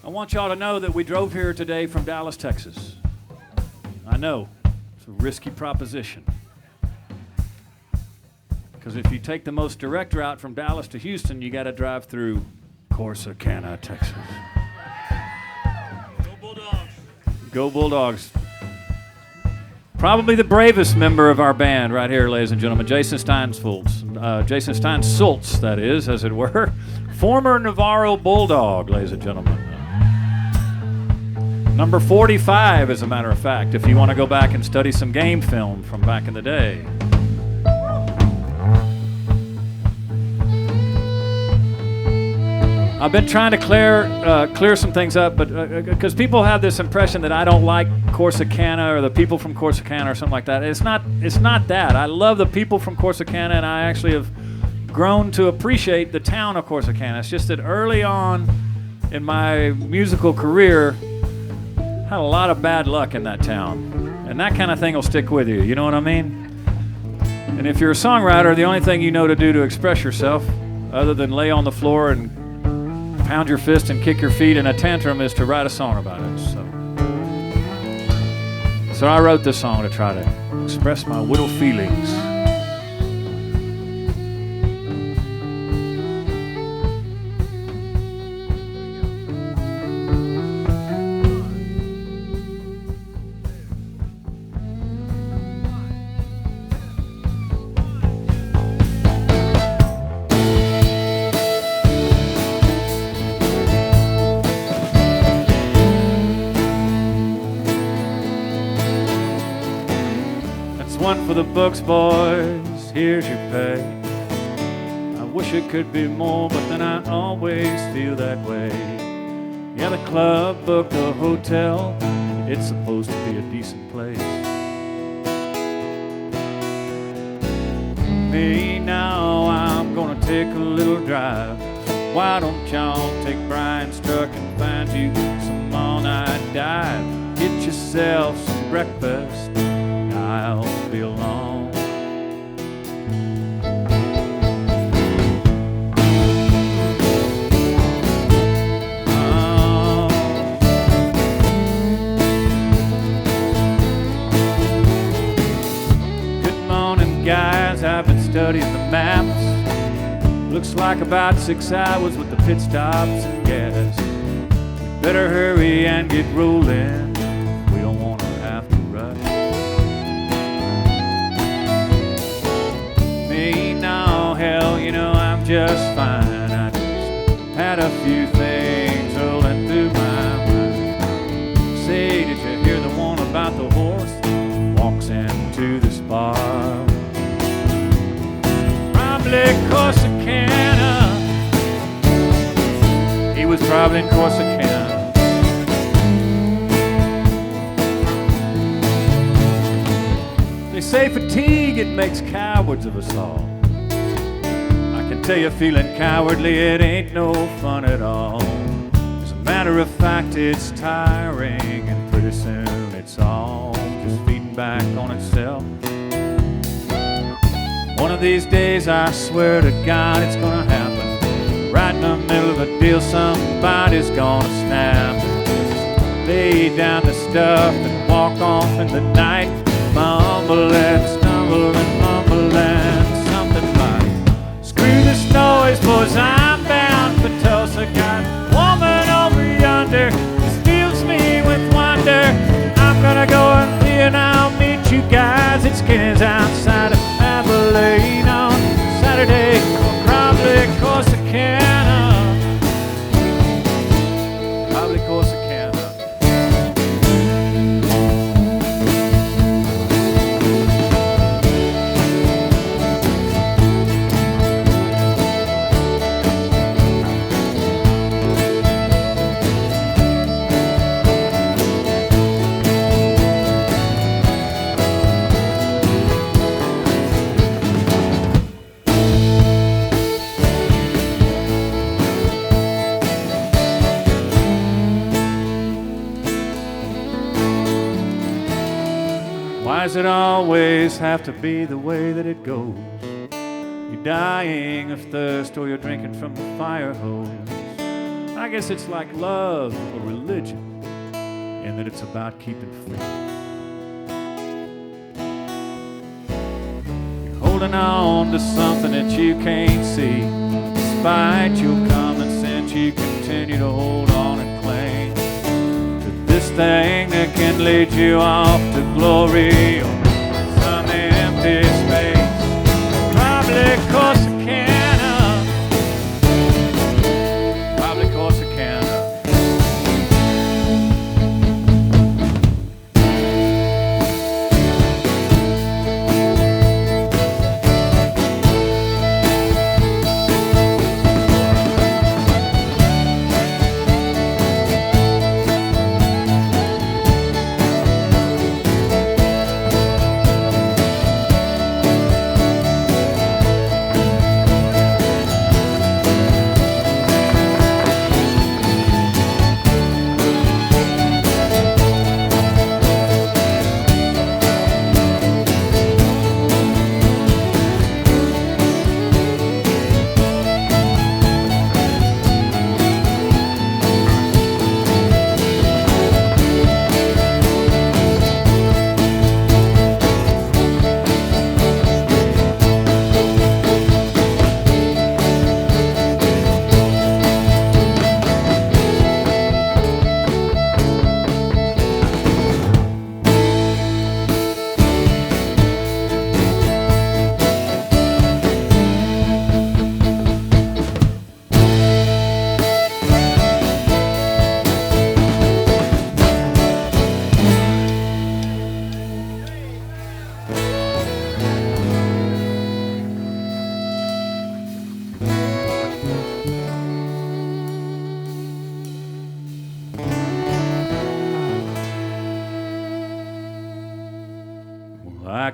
Speaker 1: I want y'all to know that we drove here today from Dallas, Texas. I know, it's a risky proposition. Because if you take the most direct route from Dallas to Houston, you got to drive through Corsicana, Texas.
Speaker 4: Go Bulldogs.
Speaker 1: Go Bulldogs. Probably the bravest member of our band right here, ladies and gentlemen, Jason Steinsultz. Jason Steinsultz, that is, as it were. Former Navarro Bulldog, ladies and gentlemen. Number 45, as a matter of fact, if you want to go back and study some game film from back in the day. I've been trying to clear some things up, but because people have this impression that I don't like Corsicana or the people from Corsicana or something like that. It's not that. I love the people from Corsicana, and I actually have grown to appreciate the town of Corsicana. It's just that early on in my musical career, I had a lot of bad luck in that town, and that kind of thing will stick with you. You know what I mean? And if you're a songwriter, the only thing you know to do to express yourself, other than lay on the floor and pound your fist and kick your feet in a tantrum, is to write a song about it. So I wrote this song to try to express my little feelings. for the books, boys, here's your pay. I wish it could be more, but then I always feel that way. Yeah, the club booked a hotel, it's supposed to be a decent place. Me now, I'm gonna take a little drive. Why don't y'all take Brian's truck and find you some all-night dive? Get yourself some breakfast, I'll be along. Good morning, guys, I've been studying the maps. Looks like about 6 hours with the pit stops and gas. Better hurry and get rolling, we don't want to have to rush. Me now, hell, you know I'm just fine. I just had a few things rolling through my mind. Say, did you hear the one about the horse walks into this bar? Probably Corsicana. He was probably in Corsicana. They say fatigue, it makes cowards of us all. I can tell you feeling cowardly, it ain't no fun at all. As a matter of fact, it's tiring, and pretty soon it's all just feeding back on itself. One of these days, I swear to God, it's gonna happen. Right in the middle of a deal, somebody's gonna snap. Just lay down the stuff and walk off in the night. Mumble and stumble and mumble and something like, screw this noise, boys, I'm bound for Tulsa. Got a woman over yonder that fills me with wonder. I'm gonna go and see and I'll meet you guys at Skinny's outside of Abilene on Saturday, probably Corsicana. Probably Corsicana. Why does it always have to be the way that it goes? You're dying of thirst or you're drinking from the fire hose. I guess it's like love or religion, in that it's about keeping faith. You're holding on to something that you can't see. Despite your common sense, you continue to hold on and cling to this thing that can lead you off to glory or some empty space. Probably Corsicana. Probably Corsicana.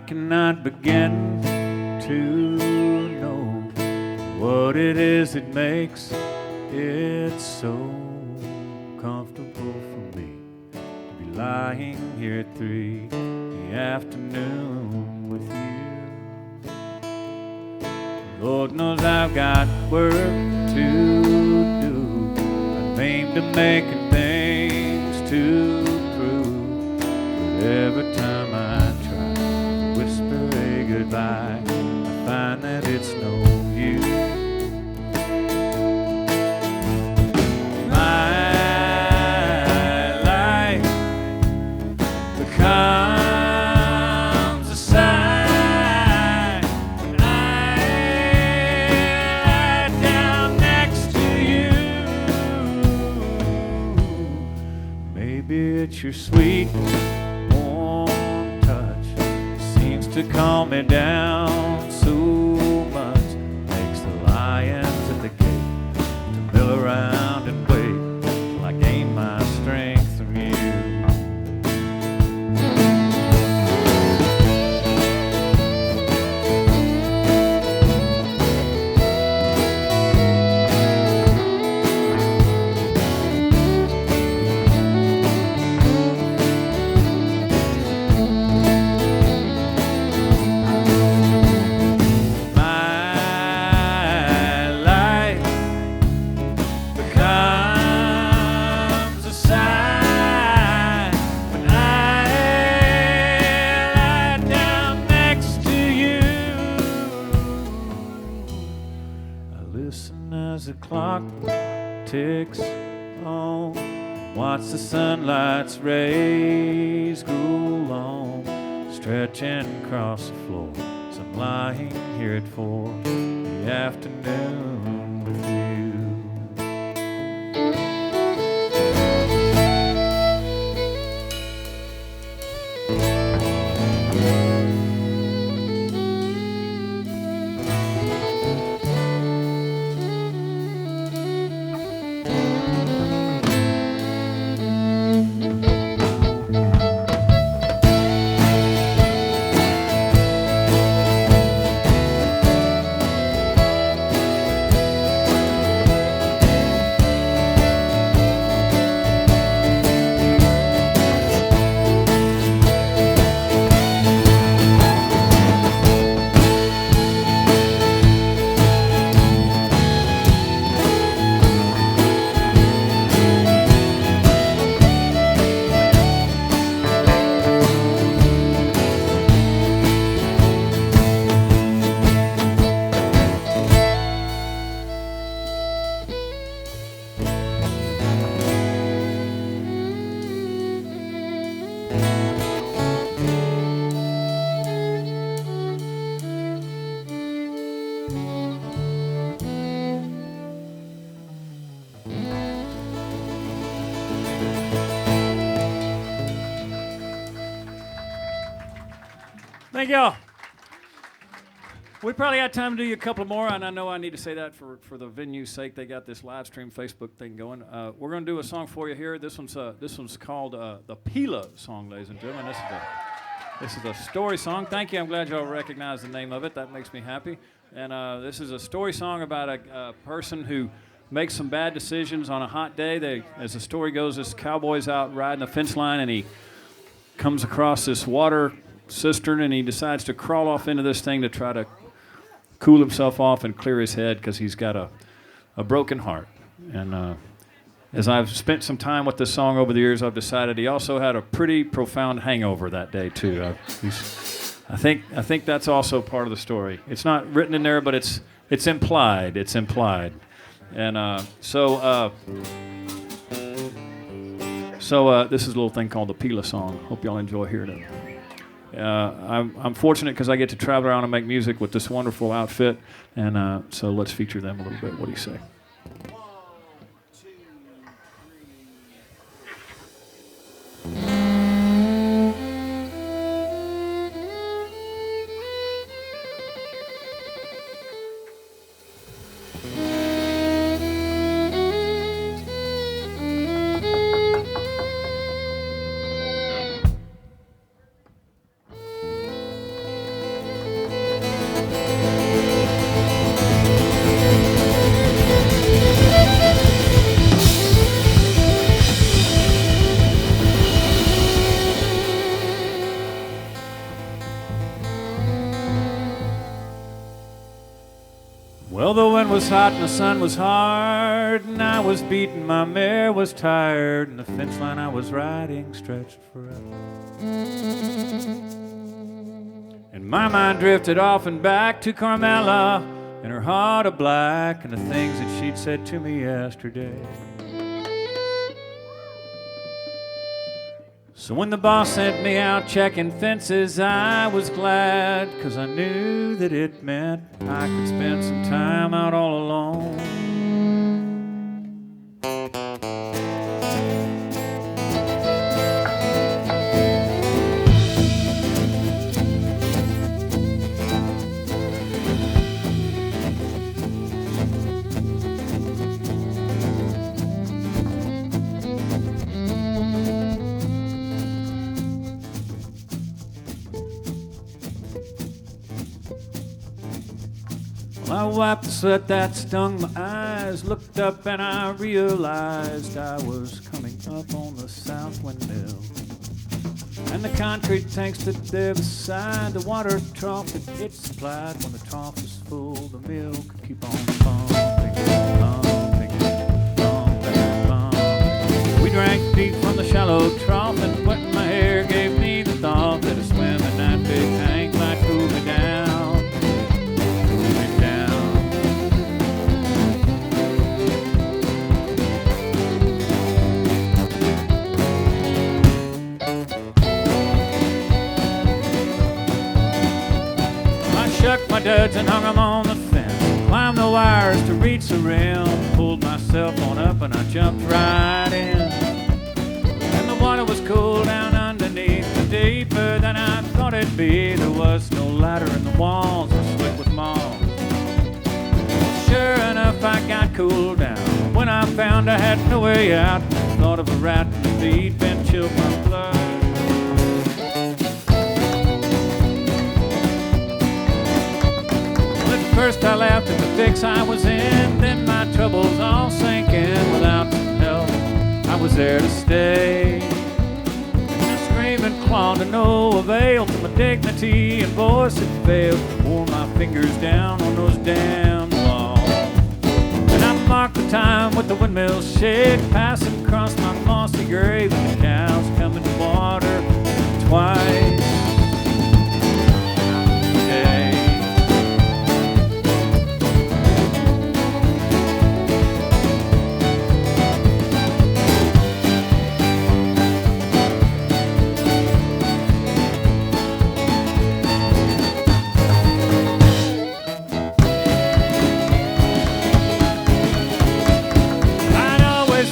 Speaker 1: cannot begin to know what it is that makes it so comfortable for me to be lying here at 3 in the afternoon with you. Lord knows I've got work to do. I'm aimed to making things to prove, but every time I try to whisper a goodbye, I find that it's no use. Comes a sigh when I lie down next to you. Maybe it's your sweet, warm touch seems to calm me down so much. Makes the lions at the gate to mill around and wait till I gain my strength from you. The clock ticks on, watch the sunlight's rays grow long, stretching across the floor. So I'm lying here at 4 in the afternoon with you. Thank y'all. We probably got time to do you a couple more, and I know I need to say that for the venue's sake. They got this live stream Facebook thing going. We're going to do a song for you here. This one's called the Pila song, ladies and gentlemen. This is a story song. Thank you. I'm glad y'all recognize the name of it. That makes me happy. And this is a story song about a person who makes some bad decisions on a hot day. As the story goes, this cowboy's out riding the fence line, and he comes across this water cistern, and he decides to crawl off into this thing to try to cool himself off and clear his head because he's got a broken heart. And as I've spent some time with this song over the years, I've decided he also had a pretty profound hangover that day too. I think that's also part of the story. It's not written in there, but it's implied. It's implied. And so this is a little thing called the Pila song. Hope y'all enjoy hearing it. I'm fortunate because I get to travel around and make music with this wonderful outfit, and so let's feature them a little bit. What do you say?
Speaker 3: 1, 2, 3.
Speaker 1: was hot and the sun was hard, and I was beaten, my mare was tired, and the fence line I was riding stretched forever. And my mind drifted off and back to Carmela, and her heart of black, and the things that she'd said to me yesterday. So when the boss sent me out checking fences, I was glad, 'cause I knew that it meant I could spend some time out all alone. I wiped the sweat that stung my eyes, looked up and I realized I was coming up on the south windmill. And the concrete tanks stood there beside the water trough that it supplied. When the trough was full, the mill could keep on pumping, pumping, pumping, pumping. We drank deep from the shallow trough, and wetting my hair gave me the thought that a swim in that big tank might cool me down. Shucked my duds and hung them on the fence, climbed the wires to reach the rim, pulled myself on up and I jumped right in. And the water was cool down underneath, but deeper than I thought it'd be. There was no ladder in the walls, were slick with moss. Sure enough, I got cooled down. When I found I had no way out, the thought of a rat in the feet been chilled my blood. First I laughed at the fix I was in, then my troubles all sank in. Without some help, I was there to stay. And I screamed and clawed to no avail, till my dignity and voice had failed. Wore my fingers down on those damn walls. And I marked the time with the windmill shake, passing across my mossy grave, and the cows coming to water twice.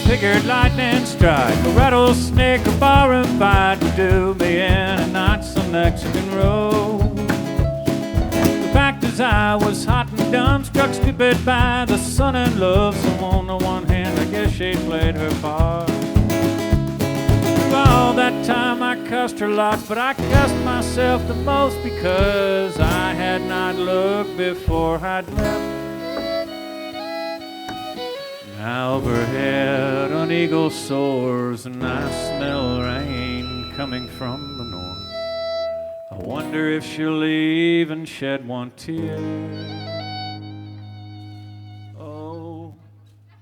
Speaker 1: Figured lightning strike, a rattlesnake or barroom fight would do me in, and not some Mexican road. The fact is I was hot and dumb, struck stupid by the sun and love. So on the one hand, I guess she played her part. For all that time I cussed her lot, but I cussed myself the most because I had not looked before I'd left. Now overhead an eagle soars, and I smell rain coming from the north. I wonder if she'll even shed one tear. Oh,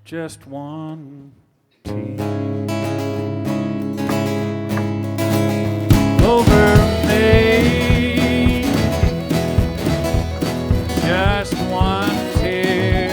Speaker 1: just one tear. Over me, just one tear.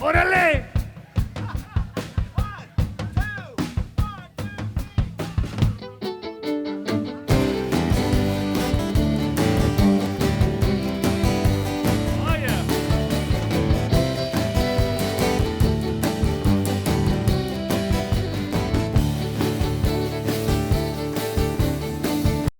Speaker 1: Orale!